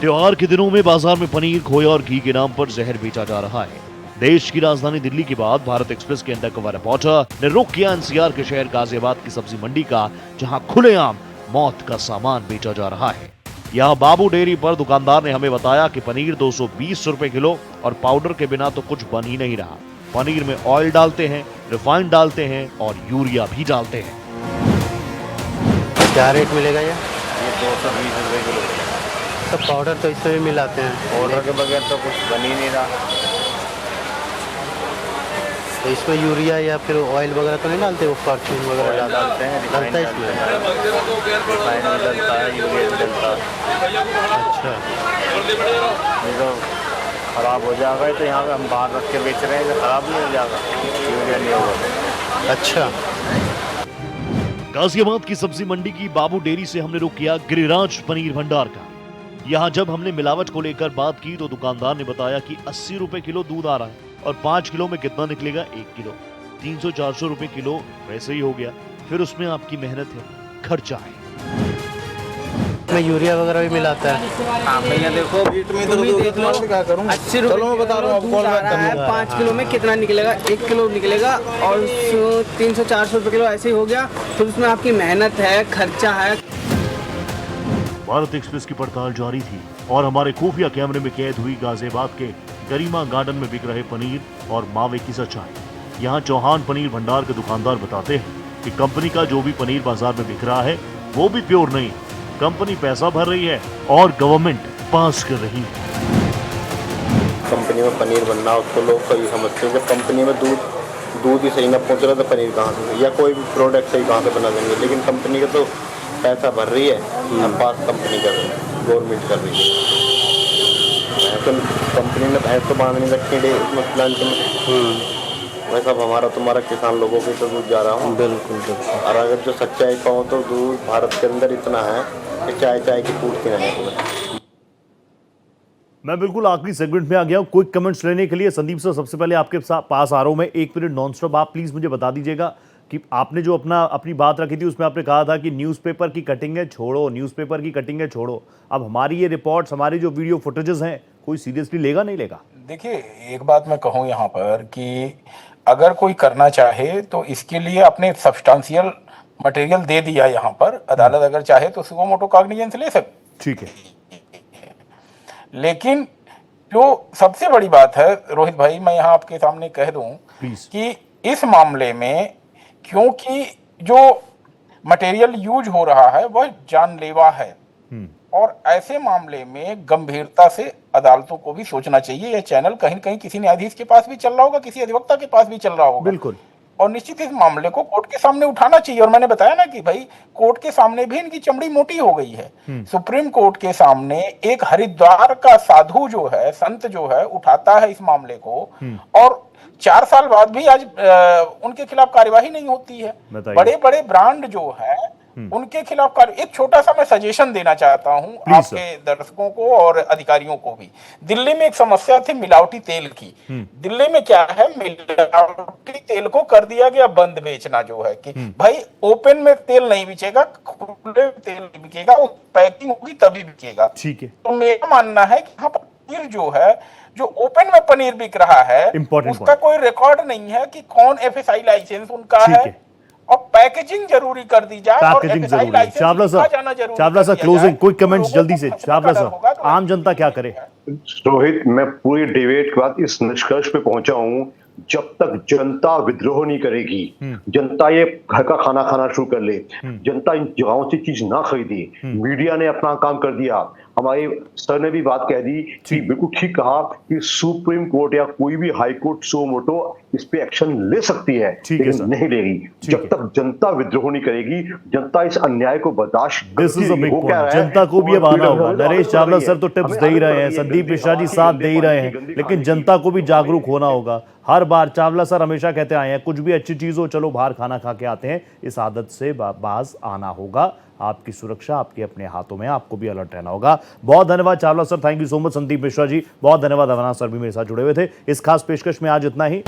त्योहार के दिनों में बाजार में पनीर, खोया और घी के नाम पर जहर बेचा जा रहा है। देश की राजधानी दिल्ली के बाद भारत एक्सप्रेस के अंडरकवर रिपोर्टर ने रुख किया एनसीआर के शहर गाजियाबाद की सब्जी मंडी का, जहां खुलेआम मौत का सामान बेचा जा रहा है। यहाँ बाबू डेयरी पर दुकानदार ने हमें बताया कि पनीर 220 रुपए किलो और पाउडर के बिना तो कुछ बन ही नहीं रहा। पनीर में ऑयल डालते हैं, रिफाइंड डालते हैं और यूरिया भी डालते हैं। क्या रेट मिलेगा ये? 220 रुपए किलो। तो पाउडर तो इसमें भी मिलाते हैं। पाउडर के बगैर तो कुछ बन ही नहीं रहा। तो इसमें यूरिया या फिर ऑयल वगैरह तो नहीं डालते, वो फॉर्चून वगैरह डालते हैं, डालता है इसमें। रिफाइंड भी डलता है, यूरिया भी डलता है। अच्छा, नहीं तो खराब हो जाएगा। तो यहाँ पे हम बाहर रख के बेच रहे हैं, तो खराब नहीं हो जाएगा, यूरिया नहीं होगा। अच्छा। गाजियाबाद की सब्जी मंडी की बाबू डेयरी से हमने रुख किया गिरिराज पनीर भंडार का। यहाँ जब हमने मिलावट को लेकर बात की तो दुकानदार ने बताया कि 80 रुपए किलो दूध आ रहा है और 5 किलो में कितना निकलेगा, 1 किलो 300-400 रुपए किलो वैसे ही हो गया। फिर उसमें आपकी मेहनत है, खर्चा है। इसमें यूरिया वगैरह भी मिलाता है। हाँ भैया देखो, तुम्हें देख लो, क्या करूँ। 80 रुपए चलो मैं बता रहा हूँ आपको। 5 किलो में कितना निकलेगा, 1 किलो निकलेगा और 300-400 रुपए किलो ऐसे ही हो गया। फिर उसमें आपकी मेहनत है, खर्चा है। भारत एक्सप्रेस की पड़ताल जारी थी और हमारे खुफिया कैमरे में कैद हुई गाजियाबाद के गरिमा गार्डन में बिक रहे पनीर और मावे की सच्चाई। यहाँ चौहान पनीर भंडार के दुकानदार बताते हैं कि कंपनी का जो भी पनीर बाजार में बिक रहा है वो भी प्योर नहीं। कंपनी पैसा भर रही है और गवर्नमेंट पास कर रही है। कंपनी में पनीर बनना, उसको लोग कभी समझते हैं जब कंपनी में दूध ही सही ना पहुंच रहा तो पनीर कहाँ से, या कोई भी प्रोडक्ट सही कहाँ से बना देंगे। लेकिन कंपनी का तो पैसा भर रही है, अब पास कंपनी कर रही है, गवर्नमेंट कर रही है। तो कंपनी ने भैंस तो बांध नहीं रखी है उसमें प्लांट में, वैसा हमारा तुम्हारा किसान लोगों के तो दूध जा रहा हूँ। बिल्कुल बिल्कुल। और अगर जो सच्चाई पाओ तो दूध भारत के अंदर इतना है कि चाय की पूछती नहीं है। मैं बिल्कुल आखिरी सेगमेंट में आ गया हूं क्विक कमेंट्स लेने के लिए। संदीप सर, सबसे पहले आपके पास आ रहा हूं मैं। 1 मिनट नॉन स्टॉप आप प्लीज मुझे बता दीजिएगा कि आपने जो अपनी बात रखी थी उसमें आपने कहा था कि न्यूज़पेपर की कटिंग है छोड़ो, न्यूज़पेपर की कटिंग है छोड़ो। अब हमारी ये रिपोर्ट्स, हमारी जो वीडियो फुटेजेस हैं, कोई सीरियसली लेगा नहीं लेगा? देखिए, एक बात मैं कहूँ यहाँ पर कि अगर कोई करना चाहे तो इसके लिए अपने सब्सटेंशियल मटेरियल दे दिया यहाँ पर। अदालत अगर चाहे तो सुको मोटो कॉग्निजेंस ले सकती। ठीक है, लेकिन जो सबसे बड़ी बात है रोहित भाई, मैं यहाँ आपके सामने कह दूं कि इस मामले में क्योंकि जो मटेरियल यूज हो रहा है वह जानलेवा है और ऐसे मामले में गंभीरता से अदालतों को भी सोचना चाहिए। यह चैनल कहीं न कहीं किसी न्यायाधीश के पास भी चल रहा होगा, किसी अधिवक्ता के पास भी चल रहा होगा। बिल्कुल। और निश्चित इस मामले को कोर्ट के सामने उठाना चाहिए। और मैंने बताया ना कि भाई कोर्ट के सामने भी इनकी चमड़ी मोटी हो गई है। सुप्रीम कोर्ट के सामने एक हरिद्वार का साधु जो है, संत जो है, उठाता है इस मामले को और 4 साल बाद भी आज उनके खिलाफ कार्यवाही नहीं होती है। बड़े बड़े ब्रांड जो है उनके खिलाफ एक छोटा सा मैं सजेशन देना चाहता हूं आपके दर्शकों को और अधिकारियों को भी। दिल्ली में एक समस्या थी मिलावटी तेल की। दिल्ली में क्या है, मिलावटी तेल को कर दिया गया बंद बेचना, जो है कि भाई ओपन में तेल नहीं बिकेगा, खुले तेल नहीं बिकेगा, वो पैकिंग होगी तभी बिकेगा। ठीक है। तो मेरा मानना है कि यहाँ पर पनीर जो है, जो ओपन में पनीर बिक रहा है, उसका कोई रिकॉर्ड नहीं है कि कौन FSI लाइसेंस उनका है और पैकेजिंग जरूरी कर दी जाए। पैकेजिंग जरूरी है। Chawla sir closing quick comments जल्दी से। चावला सर, आम जनता क्या करे? रोहित, मैं पूरी डिबेट के बाद इस निष्कर्ष पे पहुंचा हूं, जब तक जनता विद्रोह नहीं करेगी, जनता ये घर का खाना खाना शुरू कर ले, जनता इन जगहों से चीज ना खरीदी, मीडिया ने अपना काम कर दिया, हमारे सर ने भी बात कह दी कि बिल्कुल ठीक कहा कि सुप्रीम कोर्ट या कोई भी हाई कोर्ट सो मोटो इस पे एक्शन ले सकती है, लेकिन नहीं लेगी जब तक जनता विद्रोह नहीं करेगी। जनता इस अन्याय को बर्दाश्त जनता को भी अब आना होगा। नरेश चावला सर तो टिप्स दे ही रहे हैं, संदीप मिश्रा जी साथ दे ही रहे हैं, लेकिन जनता को भी जागरूक होना होगा। हर बार चावला सर हमेशा कहते आए हैं कुछ भी अच्छी चीज हो चलो बाहर खाना खा के आते हैं, इस आदत से बाज आना होगा। आपकी सुरक्षा आपके अपने हाथों में, आपको भी अलर्ट रहना होगा। बहुत धन्यवाद Chawla sir, thank you so much. Sandeep Mishra ji बहुत धन्यवाद। अवनाश सर भी मेरे साथ जुड़े हुए थे। इस खास पेशकश में आज इतना ही।